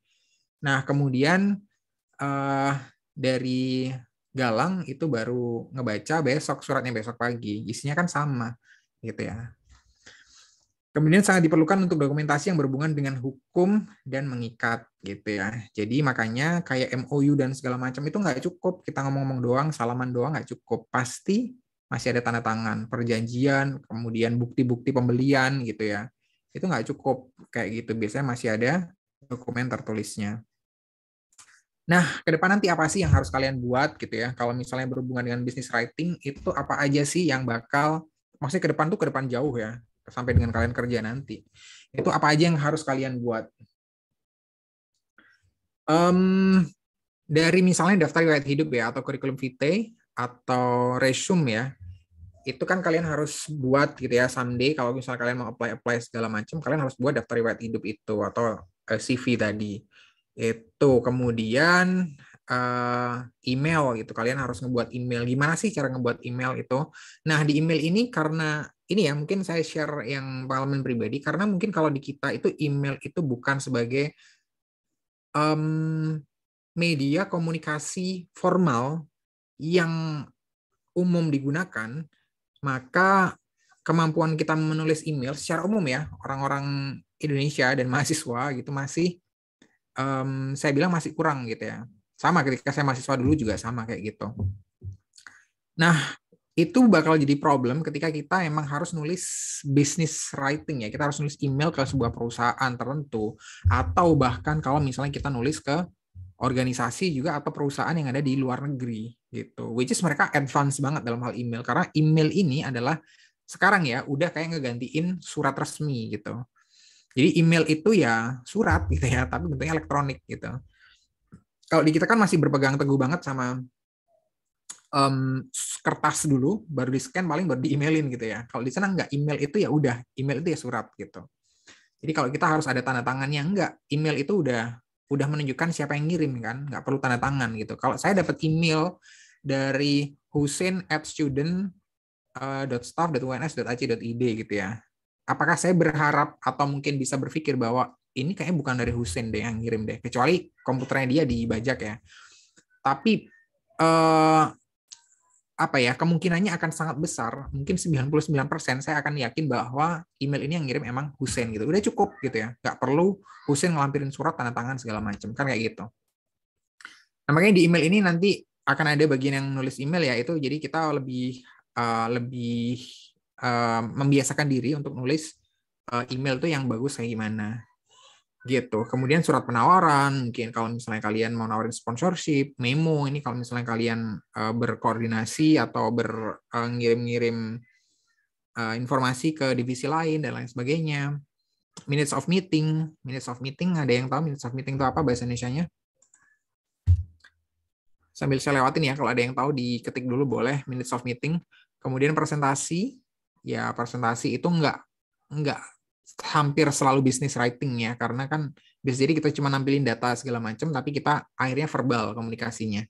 Nah kemudian dari Galang itu baru ngebaca besok suratnya besok pagi isinya kan sama gitu ya. Kemudian sangat diperlukan untuk dokumentasi yang berhubungan dengan hukum dan mengikat gitu ya. Jadi makanya kayak MOU dan segala macam itu nggak cukup kita ngomong-ngomong doang, salaman doang nggak cukup. Pasti masih ada tanda tangan, perjanjian, kemudian bukti-bukti pembelian gitu ya. Itu nggak cukup kayak gitu. Biasanya masih ada dokumen tertulisnya. Nah, ke depan nanti apa sih yang harus kalian buat gitu ya? Kalau misalnya berhubungan dengan business writing, itu apa aja sih yang bakal, maksudnya ke depan tuh ke depan jauh ya. sampai dengan kalian kerja nanti. Itu apa aja yang harus kalian buat? Dari misalnya daftar riwayat hidup ya, atau kurikulum vitae, atau resume ya, itu kan kalian harus buat gitu ya, someday kalau misalnya kalian mau apply segala macam, kalian harus buat daftar riwayat hidup itu, atau CV tadi. Itu kemudian email gitu, kalian harus ngebuat email. Gimana sih cara ngebuat email itu? Nah, di email ini karena ini ya, mungkin saya share yang pengalaman pribadi, karena mungkin kalau di kita itu email itu bukan sebagai media komunikasi formal yang umum digunakan, maka kemampuan kita menulis email secara umum ya, orang-orang Indonesia dan mahasiswa gitu masih, saya bilang masih kurang gitu ya. Sama ketika saya mahasiswa dulu juga sama kayak gitu. Nah, itu bakal jadi problem ketika kita emang harus nulis business writing ya. Kita harus nulis email ke sebuah perusahaan tertentu, atau bahkan kalau misalnya kita nulis ke organisasi juga atau perusahaan yang ada di luar negeri gitu. Which is mereka advance banget dalam hal email, karena email ini adalah sekarang ya udah kayak ngegantiin surat resmi gitu. Jadi email itu ya surat gitu ya, tapi bentuknya elektronik gitu. Kalau di kita kan masih berpegang teguh banget sama kertas dulu, baru di scan, paling baru di emailin gitu ya. Kalau di sana nggak, email itu ya udah, email itu ya surat gitu. Jadi kalau kita harus ada tanda tangannya, enggak, email itu udah menunjukkan siapa yang ngirim kan, nggak perlu tanda tangan gitu. Kalau saya dapat email dari husein@student.staff.uns.ac.id gitu ya, apakah saya berharap atau mungkin bisa berpikir bahwa ini kayaknya bukan dari Husein deh yang ngirim deh, kecuali komputernya dia dibajak ya. Tapi apa ya, kemungkinannya akan sangat besar, mungkin 99% saya akan yakin bahwa email ini yang ngirim emang Husein gitu. Udah cukup gitu ya. Nggak perlu Husein ngelampirin surat, tanda tangan segala macam, kan kayak gitu. Nah, makanya di email ini nanti akan ada bagian yang nulis email ya, itu jadi kita lebih membiasakan diri untuk nulis email tuh yang bagus kayak gimana gitu. Kemudian surat penawaran, mungkin kalau misalnya kalian mau nawarin sponsorship, memo ini kalau misalnya kalian berkoordinasi atau ngirim-ngirim informasi ke divisi lain dan lain sebagainya. Minutes of meeting ada yang tahu minutes of meeting itu apa bahasa Indonesianya? Sambil saya lewatin ya, kalau ada yang tahu diketik dulu boleh, minutes of meeting. Kemudian presentasi, ya presentasi itu nggak hampir selalu business writing ya, karena kan bisa jadi kita cuma nampilin data segala macam, tapi kita akhirnya verbal komunikasinya.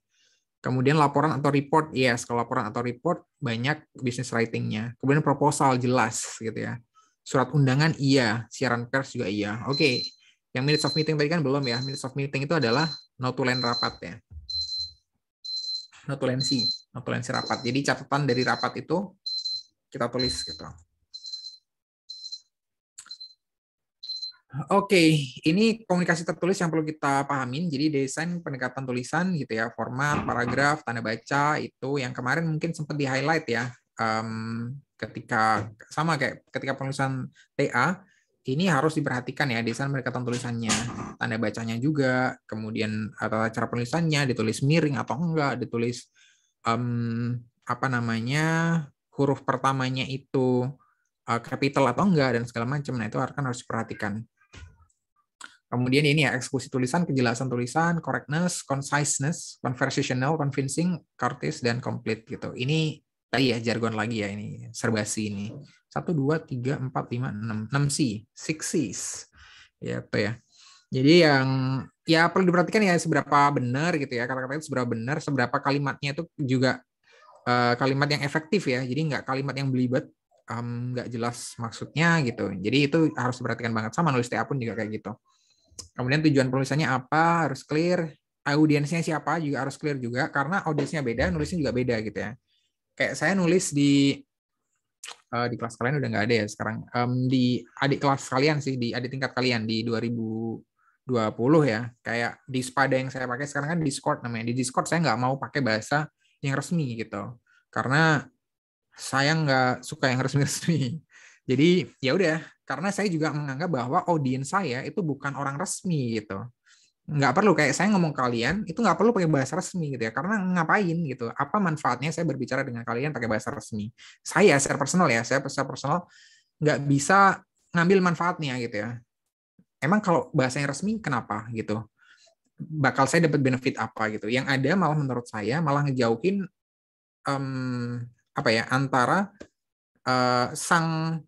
Kemudian laporan atau report, yes, kalau laporan atau report banyak business writing-nya. Kemudian proposal jelas gitu ya. Surat undangan iya, siaran pers juga iya. Oke, yang minutes of meeting tadi kan belum ya. Minutes of meeting itu adalah notulen rapat ya. Notulensi rapat. Jadi catatan dari rapat itu kita tulis gitu. Oke, ini komunikasi tertulis yang perlu kita pahamin. Jadi desain pendekatan tulisan gitu ya, format, paragraf, tanda baca itu yang kemarin mungkin sempat di highlight ya. Ketika sama kayak ketika penulisan TA, ini harus diperhatikan ya desain pendekatan tulisannya, tanda bacanya juga, kemudian atau cara penulisannya ditulis miring atau enggak, ditulis apa namanya, huruf pertamanya itu capital atau enggak dan segala macam. Nah, itu akan harus diperhatikan. Kemudian ini ya, eksekusi tulisan, kejelasan tulisan, correctness, conciseness, conversational, convincing, courteous, dan complete gitu. Ini tadi ya jargon lagi ya, ini serbasi ini. 1, 2, 3, 4, 5, 6. 6 C, 6 Cs. Ya, itu ya. Jadi yang ya perlu diperhatikan ya seberapa benar gitu ya, kata-kata itu seberapa benar, seberapa kalimatnya itu juga kalimat yang efektif ya. Jadi nggak kalimat yang belibet, nggak jelas maksudnya gitu. Jadi itu harus diperhatikan banget. Sama nulis TA pun juga kayak gitu. Kemudian tujuan penulisannya apa, harus clear. Audiensnya siapa juga harus clear juga, karena audiensnya beda, nulisnya juga beda gitu ya. Kayak saya nulis di kelas kalian udah nggak ada ya sekarang. Di adik kelas kalian sih, di adik tingkat kalian di 2020 ya. Kayak di Spada yang saya pakai sekarang kan Discord namanya. Di Discord saya nggak mau pakai bahasa yang resmi gitu. Karena saya nggak suka yang resmi-resmi. Jadi ya udah, karena saya juga menganggap bahwa audiens saya itu bukan orang resmi gitu. Nggak perlu kayak saya ngomong kalian itu nggak perlu pakai bahasa resmi gitu ya. Karena ngapain gitu? Apa manfaatnya saya berbicara dengan kalian pakai bahasa resmi? Saya secara personal ya, saya secara personal nggak bisa ngambil manfaatnya gitu ya. Emang kalau bahasanya resmi kenapa gitu? Bakal saya dapat benefit apa gitu? Yang ada malah menurut saya malah ngejauhin apa ya antara sang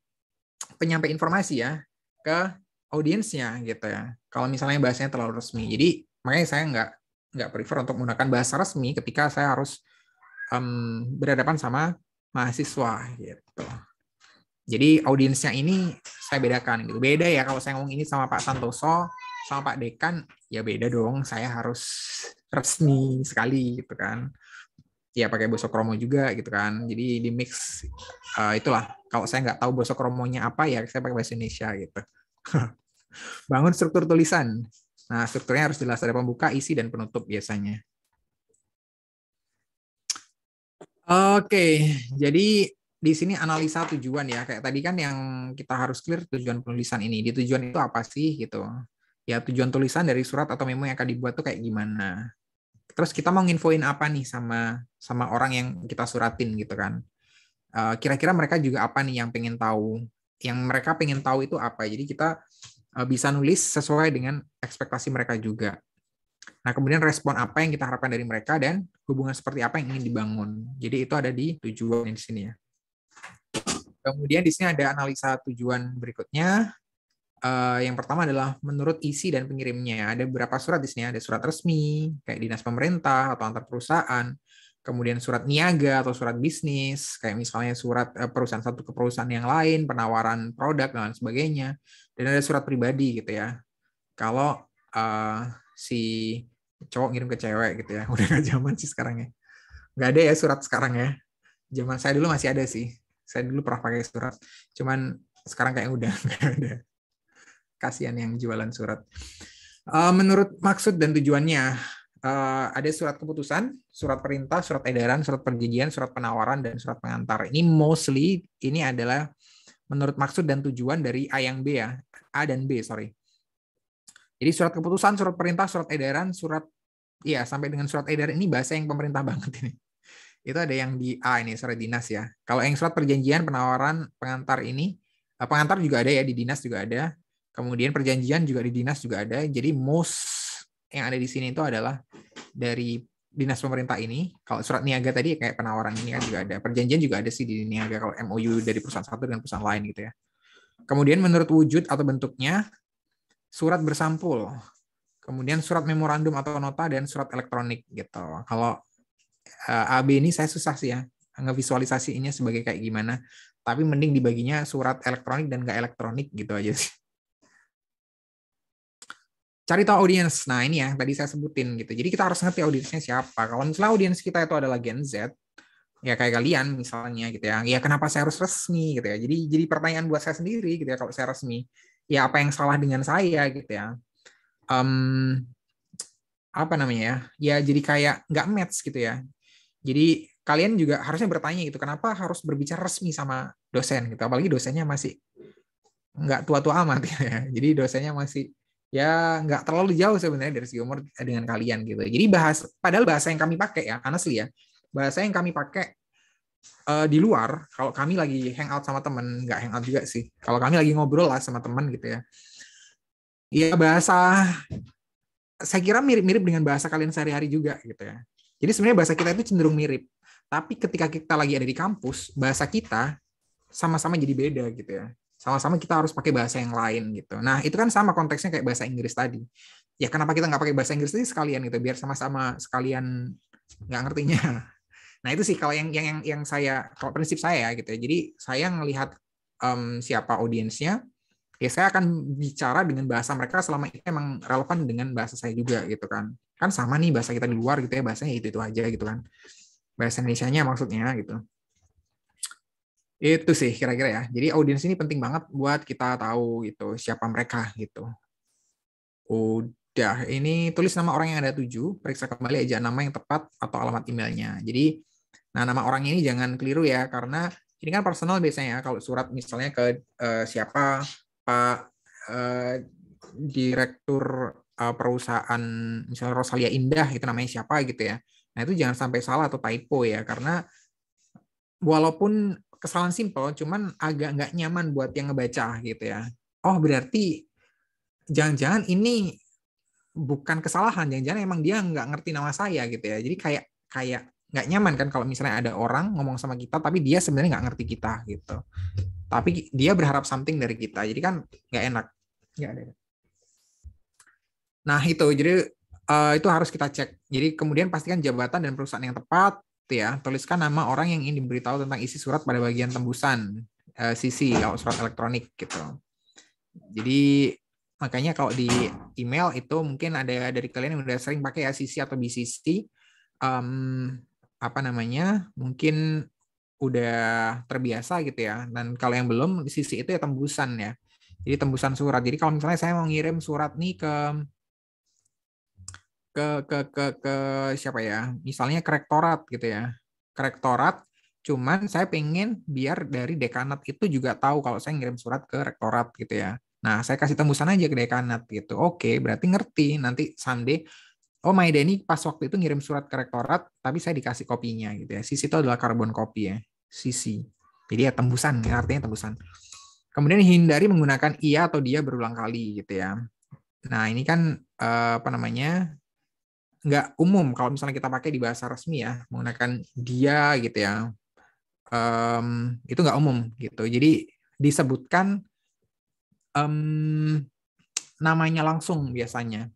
penyampai informasi ya ke audiensnya gitu ya. Kalau misalnya bahasanya terlalu resmi, jadi makanya saya nggak prefer untuk menggunakan bahasa resmi ketika saya harus berhadapan sama mahasiswa gitu. Jadi audiensnya ini saya bedakan gitu. Beda ya kalau saya ngomong ini sama Pak Santoso, sama Pak Dekan, ya beda dong. Saya harus resmi sekali gitu kan. Ya pakai Boso Kromo juga gitu kan. Jadi di mix itulah. Kalau saya nggak tahu Boso Kromonya apa ya saya pakai bahasa Indonesia gitu. Bangun struktur tulisan. Nah, strukturnya harus jelas, ada pembuka, isi, dan penutup biasanya. Oke, jadi di sini analisa tujuan ya. Kayak tadi kan yang kita harus clear tujuan penulisan ini. Di tujuan itu apa sih gitu. Ya tujuan tulisan dari surat atau memo yang akan dibuat tuh kayak gimana. Terus kita mau nginfoin apa nih sama orang yang kita suratin gitu kan. Kira-kira mereka juga apa nih yang pengen tahu. Yang mereka pengen tahu itu apa. Jadi kita bisa nulis sesuai dengan ekspektasi mereka juga. Nah, kemudian respon apa yang kita harapkan dari mereka dan hubungan seperti apa yang ingin dibangun. Jadi itu ada di tujuan di sini ya. Kemudian di sini ada analisa tujuan berikutnya. Yang pertama adalah menurut isi dan pengirimnya. Ada beberapa surat di sini. Ada surat resmi, kayak dinas pemerintah atau antar perusahaan. Kemudian surat niaga atau surat bisnis, kayak misalnya surat perusahaan satu ke perusahaan yang lain, penawaran produk, dan lain sebagainya. Dan ada surat pribadi gitu ya. Kalau si cowok ngirim ke cewek gitu ya. Udah nggak zaman sih sekarang ya. Nggak ada ya surat sekarang ya. Zaman saya dulu masih ada sih. Saya dulu pernah pakai surat. Cuman sekarang kayak udah nggak ada. Kasihan yang jualan surat. Menurut maksud dan tujuannya, ada surat keputusan, surat perintah, surat edaran, surat perjanjian, surat penawaran, dan surat pengantar. Ini mostly ini adalah menurut maksud dan tujuan dari A yang B ya. A dan B, sorry. Jadi surat keputusan, surat perintah, surat edaran, surat ya sampai dengan surat edaran ini bahasa yang pemerintah banget ini. Itu ada yang di A ini surat dinas ya. Kalau yang surat perjanjian, penawaran, pengantar ini, pengantar juga ada ya di dinas juga ada. Kemudian perjanjian juga di dinas juga ada. Jadi most yang ada di sini itu adalah dari dinas pemerintah ini. Kalau surat niaga tadi kayak penawaran ini kan juga ada. Perjanjian juga ada sih di niaga kalau MOU dari perusahaan satu dengan perusahaan lain gitu ya. Kemudian menurut wujud atau bentuknya, surat bersampul, kemudian surat memorandum atau nota, dan surat elektronik gitu. Kalau AB ini saya susah sih ya ngevisualisasinya sebagai kayak gimana. Tapi mending dibaginya surat elektronik dan nggak elektronik gitu aja sih. Cari tahu audiens. Nah ini ya tadi saya sebutin gitu. Jadi kita harus ngerti audiensnya siapa. Kalau misalnya audiens kita itu adalah Gen Z, ya kayak kalian misalnya gitu ya. Ya kenapa saya harus resmi gitu ya. Jadi pertanyaan buat saya sendiri gitu ya kalau saya resmi. Ya apa yang salah dengan saya gitu ya. Apa namanya ya? Ya jadi kayak nggak match gitu ya. Jadi kalian juga harusnya bertanya gitu, kenapa harus berbicara resmi sama dosen gitu, apalagi dosennya masih nggak tua-tua amat ya. Jadi dosennya masih ya nggak terlalu jauh sebenarnya dari segi umur dengan kalian gitu. Jadi padahal bahasa yang kami pakai ya, honestly ya, bahasa yang kami pakai di luar, kalau kami lagi hangout sama temen, nggak hangout juga sih, kalau kami lagi ngobrol lah sama temen gitu ya, ya bahasa saya kira mirip-mirip dengan bahasa kalian sehari-hari juga gitu ya. Jadi sebenarnya bahasa kita itu cenderung mirip. Tapi ketika kita lagi ada di kampus, bahasa kita sama-sama jadi beda gitu ya. Sama-sama kita harus pakai bahasa yang lain gitu. Nah, itu kan sama konteksnya kayak bahasa Inggris tadi. Ya kenapa kita nggak pakai bahasa Inggris tadi sekalian gitu, biar sama-sama sekalian nggak ngertinya. Nah, itu sih kalau yang saya, kalau prinsip saya gitu ya. Jadi saya ngelihat siapa audiensnya, ya saya akan bicara dengan bahasa mereka selama itu emang relevan dengan bahasa saya juga gitu kan. Kan sama nih bahasa kita di luar gitu ya, bahasanya itu aja gitu kan. Bahasa Indonesianya maksudnya gitu. Itu sih kira-kira ya. Jadi audiens ini penting banget buat kita tahu gitu siapa mereka gitu. Udah, ini tulis nama orang yang ada 7, periksa kembali aja nama yang tepat atau alamat emailnya. Jadi, nah nama orang ini jangan keliru ya, karena ini kan personal biasanya. Kalau surat misalnya ke siapa, Pak Direktur perusahaan, misalnya Rosalia Indah, itu namanya siapa gitu ya. Nah itu jangan sampai salah atau typo ya, karena walaupun kesalahan simple, cuman agak nggak nyaman buat yang ngebaca gitu ya. Oh, berarti jangan-jangan ini bukan kesalahan, jangan-jangan emang dia nggak ngerti nama saya gitu ya. Jadi kayak kayak nggak nyaman kan kalau misalnya ada orang ngomong sama kita, tapi dia sebenarnya nggak ngerti kita gitu. Tapi dia berharap something dari kita, jadi kan nggak enak. Nggak ada. Nah itu, jadi itu harus kita cek. Jadi kemudian pastikan jabatan dan perusahaan yang tepat, ya. Tuliskan nama orang yang ingin diberitahu tentang isi surat pada bagian tembusan CC surat elektronik gitu. Jadi makanya kalau di email itu mungkin ada dari kalian yang udah sering pakai ya CC atau BCC, apa namanya, mungkin udah terbiasa gitu ya. Dan kalau yang belum, CC itu ya tembusan ya. Jadi tembusan surat. Jadi kalau misalnya saya mau ngirim surat nih ke siapa ya? Misalnya ke rektorat gitu ya. Ke rektorat, cuman saya pengen biar dari dekanat itu juga tahu kalau saya ngirim surat ke rektorat gitu ya. Nah, saya kasih tembusan aja ke dekanat gitu. Oke, berarti ngerti. Nanti someday, oh Maida ini pas waktu itu ngirim surat ke rektorat, tapi saya dikasih kopinya gitu ya. CC itu adalah karbon copy ya. CC. Jadi ya tembusan, ya, artinya tembusan. Kemudian hindari menggunakan ia atau dia berulang kali gitu ya. Nah, ini kan apa namanya? Nggak umum kalau misalnya kita pakai di bahasa resmi ya, menggunakan dia gitu ya. Itu nggak umum gitu. Jadi disebutkan namanya langsung biasanya.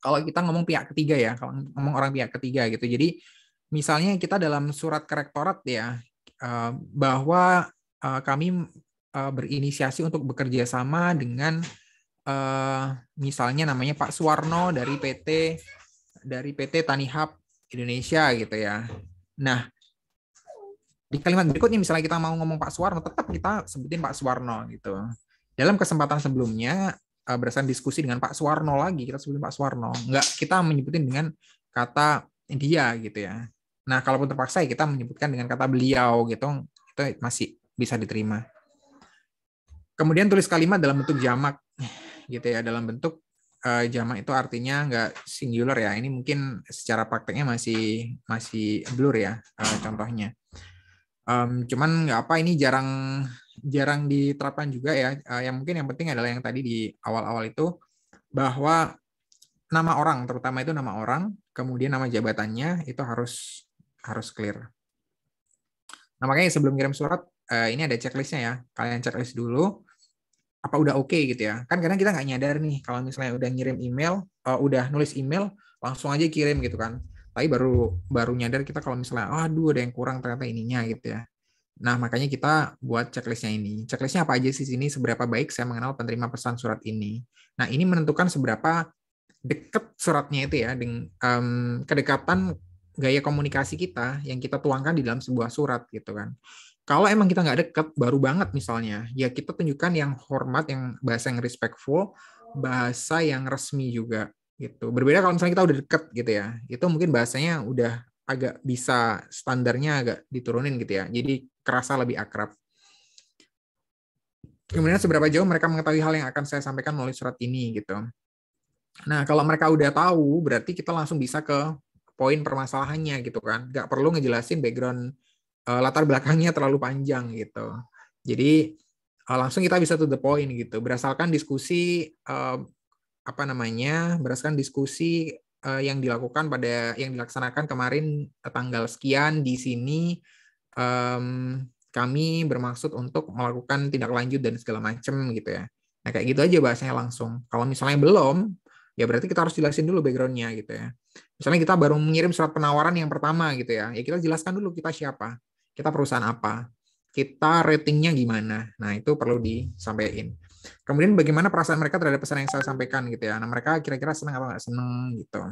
Kalau kita ngomong pihak ketiga ya, kalau ngomong orang pihak ketiga gitu. Jadi misalnya kita dalam surat ke rektorat ya, bahwa kami berinisiasi untuk bekerja sama dengan misalnya namanya Pak Suwarno dari PT Tanihub Indonesia gitu ya. Nah, di kalimat berikutnya misalnya kita mau ngomong Pak Suwarno, tetap kita sebutin Pak Suwarno gitu. Dalam kesempatan sebelumnya berdasarkan diskusi dengan Pak Suwarno lagi, kita sebutin Pak Suwarno. Enggak, kita menyebutin dengan kata dia gitu ya. Nah, kalaupun terpaksa ya kita menyebutkan dengan kata beliau gitu, itu masih bisa diterima. Kemudian tulis kalimat dalam bentuk jamak gitu ya, dalam bentuk jamak itu artinya nggak singular ya. Ini mungkin secara prakteknya masih blur ya contohnya. Cuman nggak apa, ini jarang diterapkan juga ya. Yang mungkin yang penting adalah yang tadi di awal-awal itu, bahwa nama orang, terutama itu nama orang, kemudian nama jabatannya itu harus clear. Nah, makanya sebelum kirim surat, ini ada checklistnya ya. Kalian checklist dulu, apa udah oke gitu ya. Kan kadang kita nggak nyadar nih, kalau misalnya udah ngirim email, udah nulis email, langsung aja kirim gitu kan. Tapi baru nyadar kita kalau misalnya, aduh ada yang kurang ternyata ininya gitu ya. Nah, makanya kita buat checklistnya ini. Checklistnya apa aja sih sini, seberapa baik saya mengenal penerima pesan surat ini. Nah, ini menentukan seberapa dekat suratnya itu ya, dengan kedekatan gaya komunikasi kita yang kita tuangkan di dalam sebuah surat gitu kan. Kalau emang kita nggak deket, baru banget misalnya, ya kita tunjukkan yang hormat, yang bahasa yang respectful, bahasa yang resmi juga gitu. Berbeda kalau misalnya kita udah deket gitu ya, itu mungkin bahasanya udah agak bisa standarnya agak diturunin gitu ya. Jadi kerasa lebih akrab. Kemudian seberapa jauh mereka mengetahui hal yang akan saya sampaikan melalui surat ini gitu. Nah, kalau mereka udah tahu, berarti kita langsung bisa ke poin permasalahannya gitu kan. Nggak perlu ngejelasin background latar belakangnya terlalu panjang gitu. Jadi langsung kita bisa to the point gitu. Berdasarkan diskusi berdasarkan diskusi yang dilaksanakan kemarin tanggal sekian di sini, kami bermaksud untuk melakukan tindak lanjut dan segala macam gitu ya. Nah kayak gitu aja bahasanya langsung. Kalau misalnya belum, ya berarti kita harus jelasin dulu background-nya gitu ya. Misalnya kita baru mengirim surat penawaran yang pertama gitu ya, ya kita jelaskan dulu kita siapa, kita perusahaan apa, kita ratingnya gimana. Nah itu perlu disampaikan. Kemudian bagaimana perasaan mereka terhadap pesan yang saya sampaikan gitu ya. Nah mereka kira-kira senang atau nggak senang gitu.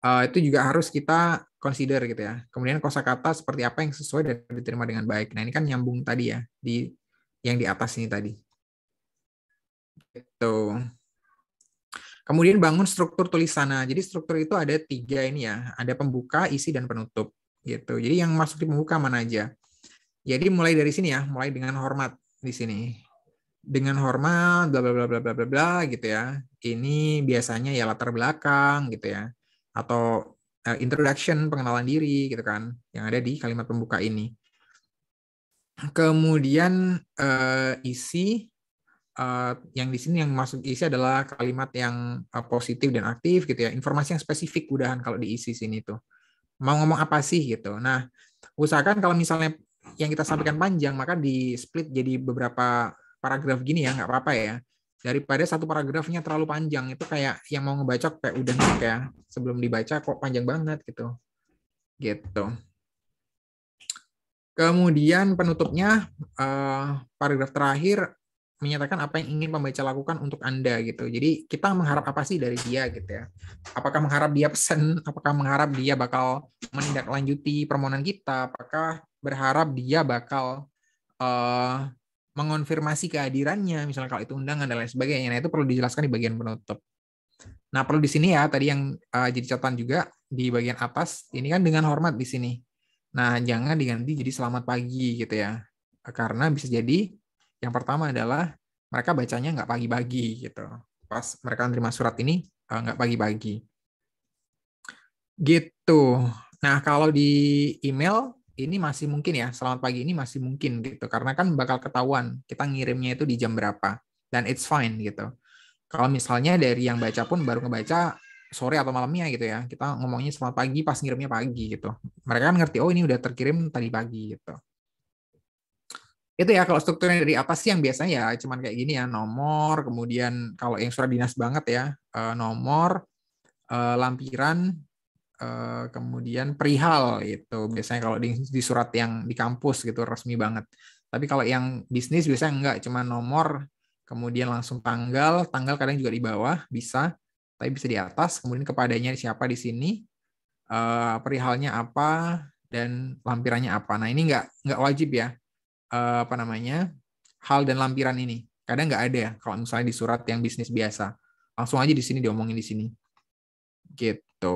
Itu juga harus kita consider gitu ya. Kemudian kosakata seperti apa yang sesuai dan diterima dengan baik. Nah ini kan nyambung tadi ya, di yang di atas ini tadi. Gitu. Kemudian bangun struktur tulisannya. Jadi struktur itu ada 3 ini ya, ada pembuka, isi, dan penutup. Gitu. Jadi yang masuk di pembuka mana aja. Jadi mulai dari sini ya, mulai dengan hormat di sini. Dengan hormat, bla bla bla bla bla bla bla gitu ya. Ini biasanya ya latar belakang gitu ya, atau introduction, pengenalan diri gitu kan, yang ada di kalimat pembuka ini. Kemudian isi yang di sini yang masuk isi adalah kalimat yang positif dan aktif gitu ya. Informasi yang spesifik udahan kalau diisi sini tuh. Mau ngomong apa sih gitu. Nah, usahakan kalau misalnya yang kita sampaikan panjang, maka di split jadi beberapa paragraf gini ya, nggak apa-apa ya. Daripada satu paragrafnya terlalu panjang, itu kayak yang mau ngebaca kayak udah nih ya, sebelum dibaca kok panjang banget gitu. Gitu. Kemudian penutupnya paragraf terakhir menyatakan apa yang ingin pembaca lakukan untuk Anda gitu. Jadi kita mengharap apa sih dari dia gitu ya. Apakah mengharap dia pesan, apakah mengharap dia bakal menindaklanjuti permohonan kita, apakah berharap dia bakal mengonfirmasi kehadirannya, misalnya kalau itu undangan dan lain sebagainya. Nah, itu perlu dijelaskan di bagian penutup. Nah, perlu di sini ya, tadi yang jadi catatan juga di bagian atas, ini kan dengan hormat di sini. Nah, jangan diganti jadi selamat pagi gitu ya. Karena bisa jadi yang pertama adalah mereka bacanya nggak pagi-pagi gitu. Pas mereka menerima surat ini nggak pagi-pagi. Gitu. Nah, kalau di email ini masih mungkin ya, selamat pagi ini masih mungkin gitu. Karena kan bakal ketahuan kita ngirimnya itu di jam berapa. Dan it's fine gitu. Kalau misalnya dari yang baca pun baru ngebaca sore atau malamnya gitu ya, kita ngomongnya selamat pagi pas ngirimnya pagi gitu. Mereka kan ngerti, oh ini udah terkirim tadi pagi gitu. Itu ya kalau strukturnya dari atas sih yang biasanya ya cuman kayak gini ya, nomor, kemudian kalau yang surat dinas banget ya, nomor, lampiran, kemudian perihal itu biasanya kalau di surat yang di kampus gitu resmi banget. Tapi kalau yang bisnis biasanya enggak, cuma nomor, kemudian langsung tanggal, tanggal kadang juga di bawah bisa, tapi bisa di atas, kemudian kepadanya siapa di sini, perihalnya apa, dan lampirannya apa. Nah ini nggak wajib ya, apa namanya, hal dan lampiran ini. Kadang nggak ada ya kalau misalnya di surat yang bisnis biasa. Langsung aja di sini diomongin di sini. Gitu.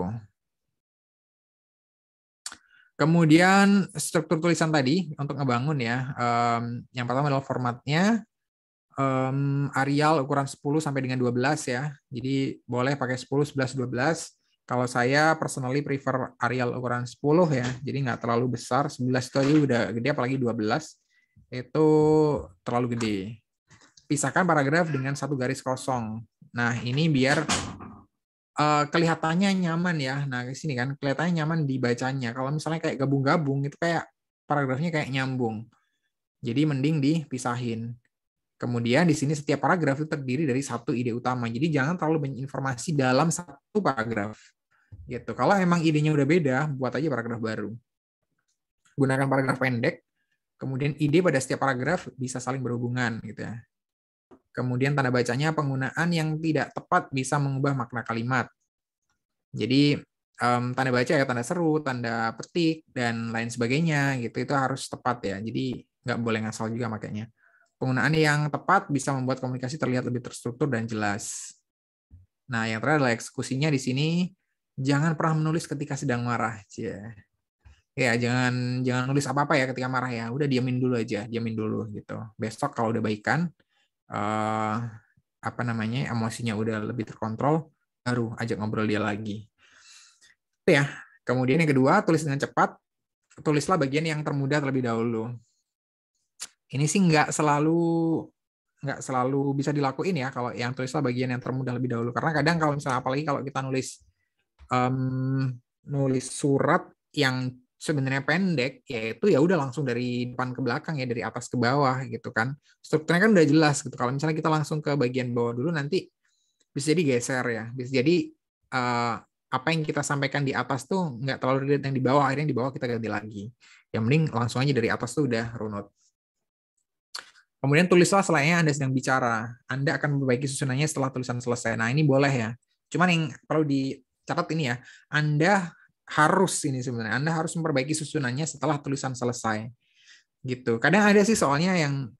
Kemudian struktur tulisan tadi untuk ngebangun ya. Yang pertama adalah formatnya. Arial ukuran 10 sampai dengan 12 ya. Jadi boleh pakai 10, 11, 12. Kalau saya personally prefer Arial ukuran 10 ya. Jadi nggak terlalu besar. 11 itu aja udah gede, apalagi 12. Itu terlalu gede. Pisahkan paragraf dengan satu garis kosong. Nah, ini biar kelihatannya nyaman ya. Nah, di sini kan kelihatannya nyaman dibacanya. Kalau misalnya kayak gabung-gabung itu kayak paragrafnya kayak nyambung. Jadi mending dipisahin. Kemudian di sini setiap paragraf itu terdiri dari satu ide utama. Jadi jangan terlalu banyak informasi dalam satu paragraf. Gitu. Kalau emang idenya udah beda, buat aja paragraf baru. Gunakan paragraf pendek. Kemudian ide pada setiap paragraf bisa saling berhubungan gitu ya. Kemudian tanda bacanya penggunaan yang tidak tepat bisa mengubah makna kalimat. Jadi tanda baca ya tanda seru, tanda petik dan lain sebagainya gitu itu harus tepat ya. Jadi nggak boleh ngasal juga makanya. Penggunaan yang tepat bisa membuat komunikasi terlihat lebih terstruktur dan jelas. Nah, yang terakhir adalah eksekusinya di sini. Jangan pernah menulis ketika sedang marah. Ya, jangan nulis apa-apa ya ketika marah ya. Udah diamin dulu aja, diamin dulu gitu. Besok kalau udah baikan, apa namanya, emosinya udah lebih terkontrol, baru ajak ngobrol dia lagi. Itu ya. Kemudian yang kedua, tulis dengan cepat. Tulislah bagian yang termudah terlebih dahulu. Ini sih nggak selalu bisa dilakuin ya kalau yang tulislah bagian yang termudah lebih dahulu karena kadang kalau misalnya apalagi kalau kita nulis surat yang sebenarnya pendek yaitu ya udah langsung dari depan ke belakang ya dari atas ke bawah gitu kan strukturnya kan udah jelas gitu kalau misalnya kita langsung ke bagian bawah dulu nanti bisa jadi geser ya bisa jadi apa yang kita sampaikan di atas tuh nggak terlalu relate yang di bawah akhirnya yang di bawah kita ganti lagi yang mending langsung aja dari atas tuh udah runut. Kemudian tulislah selayaknya Anda sedang bicara. Anda akan memperbaiki susunannya setelah tulisan selesai. Nah, ini boleh ya. Cuman yang perlu dicatat ini ya, Anda harus ini sebenarnya, Anda harus memperbaiki susunannya setelah tulisan selesai. Gitu. Kadang ada sih soalnya yang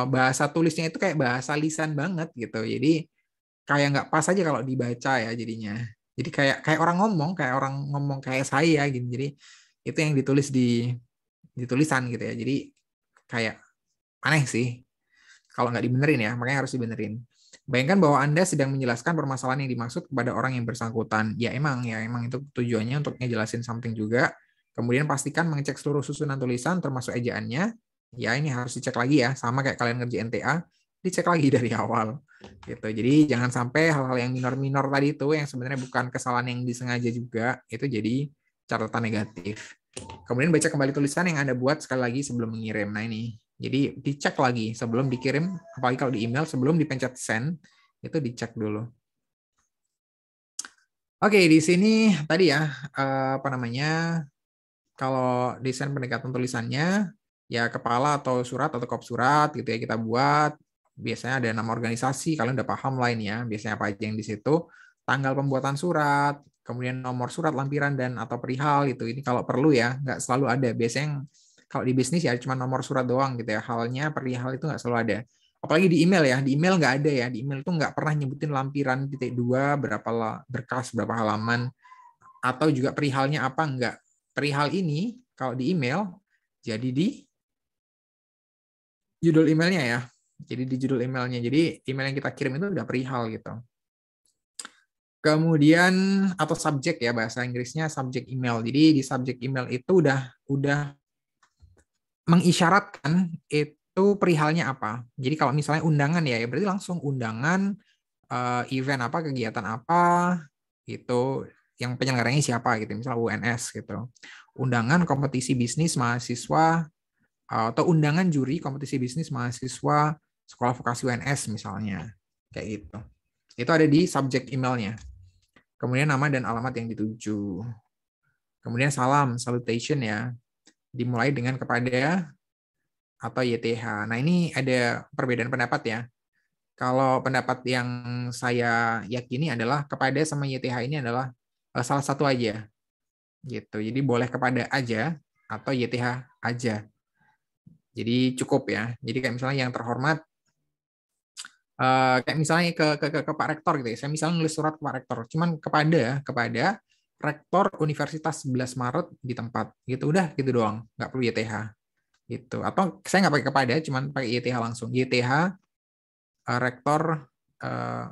bahasa tulisnya itu kayak bahasa lisan banget gitu. Jadi kayak nggak pas aja kalau dibaca ya jadinya. Jadi kayak orang ngomong kayak saya gitu. Jadi itu yang ditulis di tulisan gitu ya. Jadi kayak aneh sih kalau nggak dibenerin ya, makanya harus dibenerin. Bayangkan bahwa Anda sedang menjelaskan permasalahan yang dimaksud kepada orang yang bersangkutan. Ya emang itu tujuannya untuk ngejelasin something juga. Kemudian pastikan mengecek seluruh susunan tulisan termasuk ejaannya. ya ini harus dicek lagi ya, sama kayak kalian ngerjain TA, dicek lagi dari awal gitu. Jadi jangan sampai hal-hal yang minor-minor tadi itu yang sebenarnya bukan kesalahan yang disengaja juga itu jadi catatan negatif. Kemudian baca kembali tulisan yang Anda buat sekali lagi sebelum mengirim. Nah ini, jadi dicek lagi sebelum dikirim, apalagi kalau di email sebelum dipencet send itu dicek dulu. Oke, di sini tadi ya apa namanya? Kalau desain pendekatan tulisannya ya kepala atau surat atau kop surat gitu ya kita buat. Biasanya ada nama organisasi, kalian udah paham lah ini ya. Biasanya apa aja yang di situ, tanggal pembuatan surat, kemudian nomor surat lampiran dan atau perihal itu. Ini kalau perlu ya, nggak selalu ada. Biasanya kalau di bisnis ya cuma nomor surat doang gitu ya. Halnya perihal itu nggak selalu ada. Apalagi di email ya, di email nggak ada ya. Di email itu nggak pernah nyebutin lampiran titik dua berapa berkas berapa halaman atau juga perihalnya apa enggak. Perihal ini kalau di email jadi di judul emailnya ya. Jadi di judul emailnya. Jadi email yang kita kirim itu udah perihal gitu. Kemudian atau subjek ya bahasa Inggrisnya subjek email. Jadi di subjek email itu udah mengisyaratkan itu perihalnya apa. Jadi kalau misalnya undangan ya berarti langsung undangan event apa kegiatan apa gitu yang penyelenggaranya siapa gitu misalnya UNS gitu. Undangan kompetisi bisnis mahasiswa atau undangan juri kompetisi bisnis mahasiswa sekolah vokasi UNS misalnya kayak gitu. Itu ada di subjek emailnya. Kemudian nama dan alamat yang dituju. Kemudian salam, salutation ya. Dimulai dengan kepada atau YTH. Nah, ini ada perbedaan pendapat ya. Kalau pendapat yang saya yakini adalah kepada sama YTH ini adalah salah satu aja. Gitu. Jadi boleh kepada aja atau YTH aja. Jadi cukup ya. Jadi kayak misalnya yang terhormat kayak misalnya ke Pak Rektor gitu ya. Saya misalnya nulis surat ke Pak Rektor, cuman kepada Rektor Universitas 11 Maret di tempat gitu udah gitu doang, nggak perlu YTH gitu. Atau saya nggak pakai kepada, cuman pakai YTH langsung. YTH Rektor uh,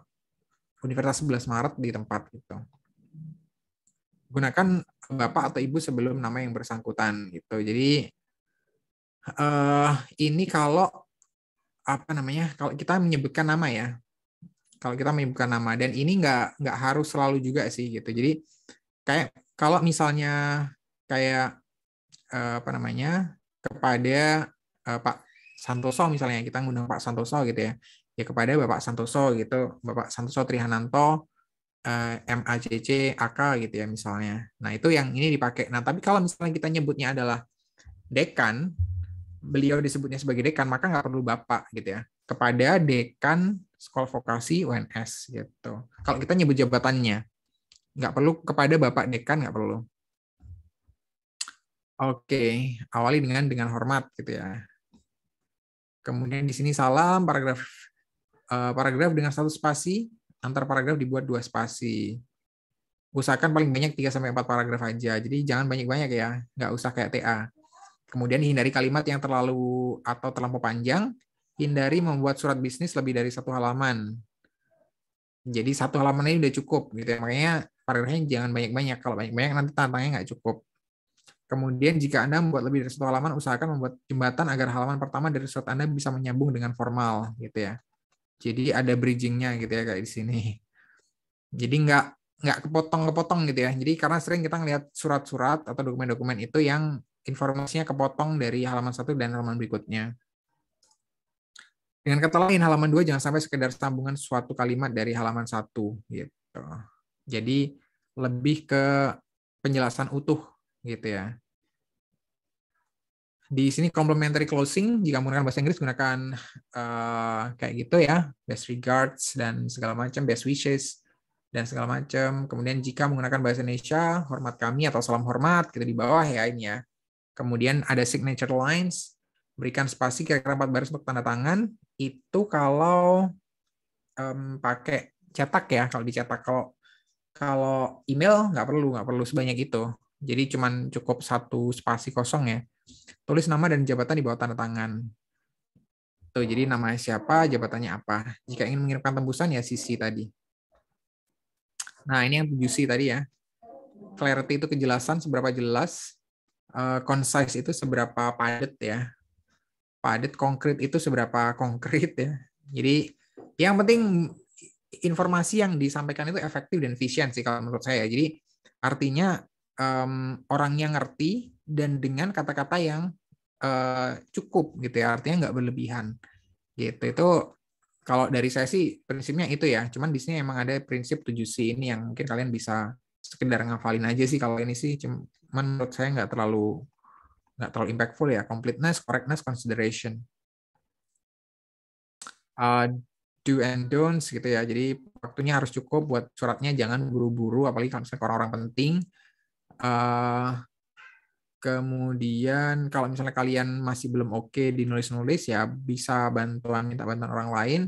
Universitas 11 Maret di tempat gitu. Gunakan Bapak atau Ibu sebelum nama yang bersangkutan gitu. Jadi ini kalau apa namanya? Kalau kita menyebutkan nama ya. Kalau kita menyebutkan nama dan ini nggak harus selalu juga sih gitu. Jadi kayak kalau misalnya kayak apa namanya kepada Pak Santoso misalnya kita ngundang Pak Santoso gitu ya ya kepada Bapak Santoso gitu Bapak Santoso Trihananto MACC AK gitu ya misalnya. Nah itu yang ini dipakai. Nah tapi kalau misalnya kita nyebutnya adalah dekan, beliau disebutnya sebagai dekan maka nggak perlu Bapak gitu ya kepada dekan sekolah vokasi UNS gitu. Kalau kita nyebut jabatannya nggak perlu kepada Bapak dekan nggak perlu. Oke, awali dengan hormat gitu ya. Kemudian di sini salam paragraf dengan satu spasi, antar paragraf dibuat 2 spasi. Usahakan paling banyak 3 sampai 4 paragraf aja. Jadi jangan banyak-banyak ya, nggak usah kayak TA. Kemudian hindari kalimat yang terlalu atau terlampau panjang, hindari membuat surat bisnis lebih dari 1 halaman. Jadi 1 halaman ini udah cukup gitu ya. Makanya paragrafnya jangan banyak-banyak. Kalau banyak-banyak nanti tantangnya nggak cukup. Kemudian jika Anda membuat lebih dari 1 halaman, usahakan membuat jembatan agar halaman pertama dari surat Anda bisa menyambung dengan formal, gitu ya. Jadi ada bridging-nya gitu ya kayak di sini. Jadi nggak kepotong-kepotong gitu ya. Jadi karena sering kita ngelihat surat-surat atau dokumen-dokumen itu yang informasinya kepotong dari halaman 1 dan halaman berikutnya. Dengan kata lain, halaman 2 jangan sampai sekedar sambungan suatu kalimat dari halaman 1 gitu. Jadi lebih ke penjelasan utuh gitu ya. Di sini complementary closing jika menggunakan bahasa Inggris gunakan kayak gitu ya, best regards dan segala macam, best wishes dan segala macam. Kemudian jika menggunakan bahasa Indonesia, hormat kami atau salam hormat gitu di bawah ya ini ya. Kemudian ada signature lines, berikan spasi kira-kira 4 baris untuk tanda tangan. Itu kalau pakai cetak ya, kalau dicetak. Kalau email nggak perlu sebanyak itu. Jadi cuman cukup 1 spasi kosong ya. Tulis nama dan jabatan di bawah tanda tangan. Tuh, jadi namanya siapa, jabatannya apa. Jika ingin mengirimkan tembusan ya CC tadi. Nah, ini yang 7C tadi ya. Clarity itu kejelasan seberapa jelas, concise itu seberapa padat ya. padat, konkret itu seberapa konkret ya. Jadi yang penting informasi yang disampaikan itu efektif dan efisien sih kalau menurut saya. Jadi artinya orang yang ngerti dan dengan kata-kata yang cukup gitu ya, artinya nggak berlebihan gitu. Itu kalau dari saya sih prinsipnya itu ya. Cuman di sini emang ada prinsip 7C ini yang mungkin kalian bisa sekedar ngafalin aja sih kalau ini sih. Cuman menurut saya nggak terlalu impactful ya. Completeness, correctness, consideration. Do and don'ts gitu ya. Jadi waktunya harus cukup buat suratnya, jangan buru-buru, apalagi kalau misalnya orang-orang penting. Kemudian kalau misalnya kalian masih belum oke di nulis-nulis ya bisa minta bantuan orang lain.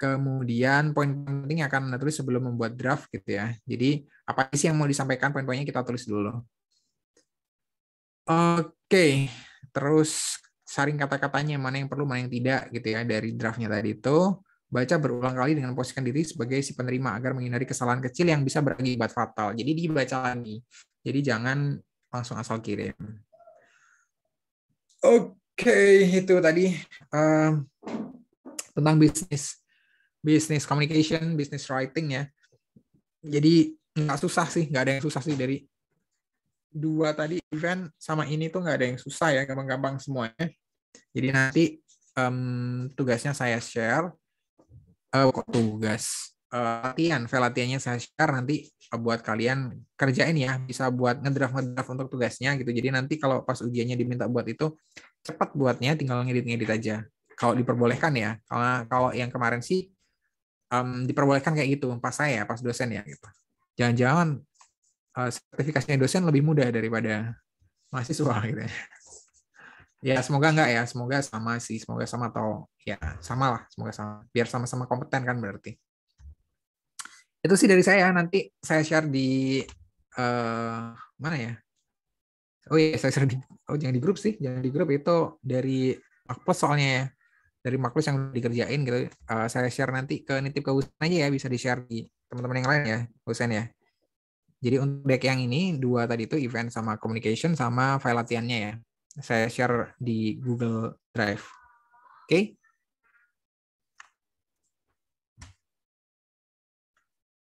Kemudian poin penting akan tulis sebelum membuat draft gitu ya. Jadi apa sih yang mau disampaikan, poin-poinnya kita tulis dulu. Oke, terus saring kata-katanya mana yang perlu, mana yang tidak gitu ya dari draftnya tadi itu. Baca berulang kali dengan posisikan diri sebagai si penerima agar menghindari kesalahan kecil yang bisa berakibat fatal. Jadi dibaca lagi. Jadi jangan langsung asal kirim. Oke, itu tadi tentang bisnis communication, business writing ya. Jadi nggak susah sih, nggak ada yang susah sih dari dua tadi, event sama ini tuh nggak ada yang susah ya, gampang-gampang semuanya. Jadi nanti tugasnya saya share, latihan, file latihannya saya share nanti buat kalian kerjain ya, bisa buat ngedraft untuk tugasnya gitu. Jadi nanti kalau pas ujiannya diminta buat itu cepat buatnya, tinggal ngedit aja. Kalau diperbolehkan ya, kalau yang kemarin sih diperbolehkan kayak gitu pas dosen ya gitu. Jangan-jangan sertifikasinya dosen lebih mudah daripada mahasiswa gitu ya. Ya semoga enggak ya, semoga sama atau ya sama lah, semoga sama, biar sama-sama kompeten kan berarti. Itu sih dari saya, nanti saya share di mana ya? Oh iya, saya share jangan di grup sih, jangan di grup, itu dari Makpus soalnya ya, dari Makpus yang dikerjain gitu. Saya share nanti nitip ke Husen aja ya, bisa di share di teman-teman yang lain ya, Husen ya. Jadi untuk deck yang ini dua tadi itu event sama communication sama file latihannya ya. Saya share di Google Drive. Oke?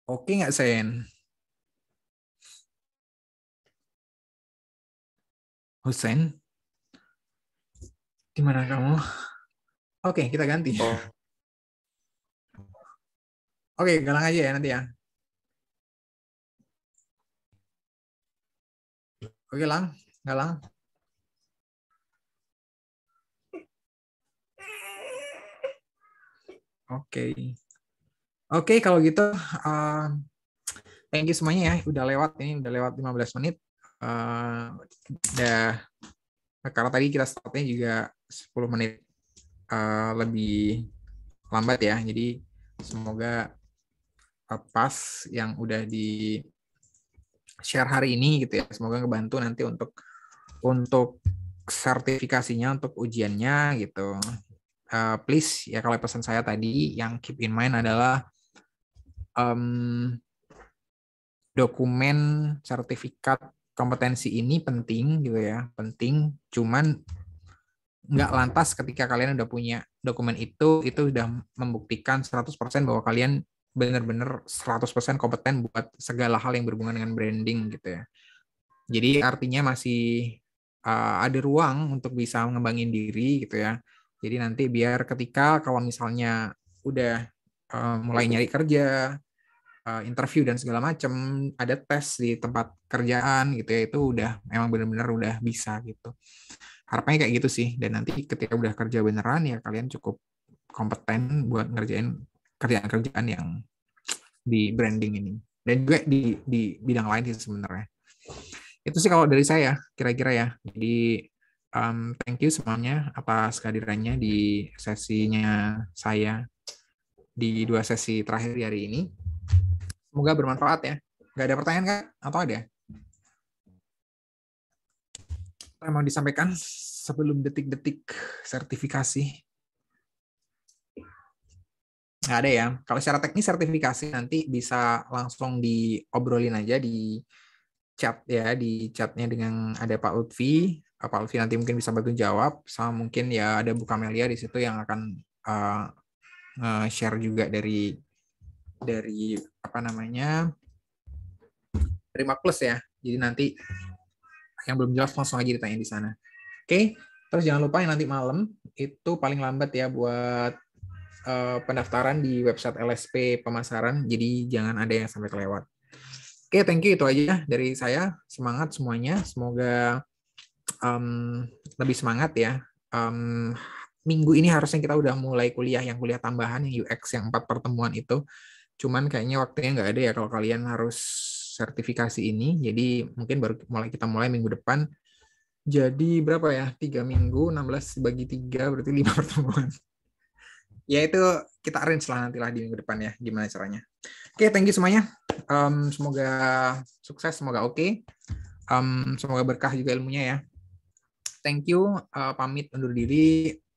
Oke nggak, Sen? Husen? Di mana kamu? Oke, kita ganti. Oke, galang aja ya nanti ya. Oke, galang. Oke. Oke, kalau gitu thank you semuanya ya. Udah lewat 15 menit. Udah karena tadi kita startnya juga 10 menit lebih lambat ya. Jadi semoga pas yang udah di share hari ini gitu ya. Semoga ngebantu nanti untuk sertifikasinya, untuk ujiannya gitu. Please ya, kalau pesan saya tadi yang keep in mind adalah dokumen sertifikat kompetensi ini penting gitu ya, penting. Cuman nggak lantas ketika kalian udah punya dokumen itu udah membuktikan 100% bahwa kalian benar-benar 100% kompeten buat segala hal yang berhubungan dengan branding gitu ya. Jadi artinya masih ada ruang untuk bisa ngembangin diri gitu ya. Jadi nanti biar ketika kalau misalnya udah mulai nyari kerja, interview dan segala macam, ada tes di tempat kerjaan gitu ya, itu udah memang benar-benar udah bisa gitu. Harapannya kayak gitu sih. Dan nanti ketika udah kerja beneran ya kalian cukup kompeten buat ngerjain kerjaan-kerjaan yang di branding ini. Dan juga di bidang lain sih sebenarnya. Itu sih kalau dari saya kira-kira ya. Jadi thank you semuanya atas kehadirannya di sesinya saya di 2 sesi terakhir di hari ini. Semoga bermanfaat ya. Nggak ada pertanyaan nggak? Atau ada? Yang mau disampaikan sebelum detik-detik sertifikasi? Nggak ada ya. Kalau secara teknis sertifikasi nanti bisa langsung diobrolin aja di chat ya, di chatnya dengan ada Pak Lutfi. Pak Alfi nanti mungkin bisa bantu jawab, sama mungkin ya ada Bu Kamelia di situ yang akan share juga dari apa namanya, dari Marketplace ya. Jadi nanti yang belum jelas langsung aja ditanya di sana. Oke, terus jangan lupa yang nanti malam itu paling lambat ya buat pendaftaran di website LSP pemasaran. Jadi jangan ada yang sampai kelewat. Oke, thank you, itu aja dari saya. Semangat semuanya. Semoga lebih semangat ya. Minggu ini harusnya kita udah mulai kuliah tambahan yang UX yang 4 pertemuan itu. Cuman kayaknya waktunya nggak ada ya kalau kalian harus sertifikasi ini. Jadi mungkin baru kita mulai minggu depan. Jadi berapa ya? 3 minggu, 16 bagi 3 berarti 5 pertemuan. Ya itu kita arrange lah nantilah di minggu depan ya, gimana caranya. Oke, thank you semuanya. Semoga sukses, semoga oke. Semoga berkah juga ilmunya ya. Thank you, pamit undur diri.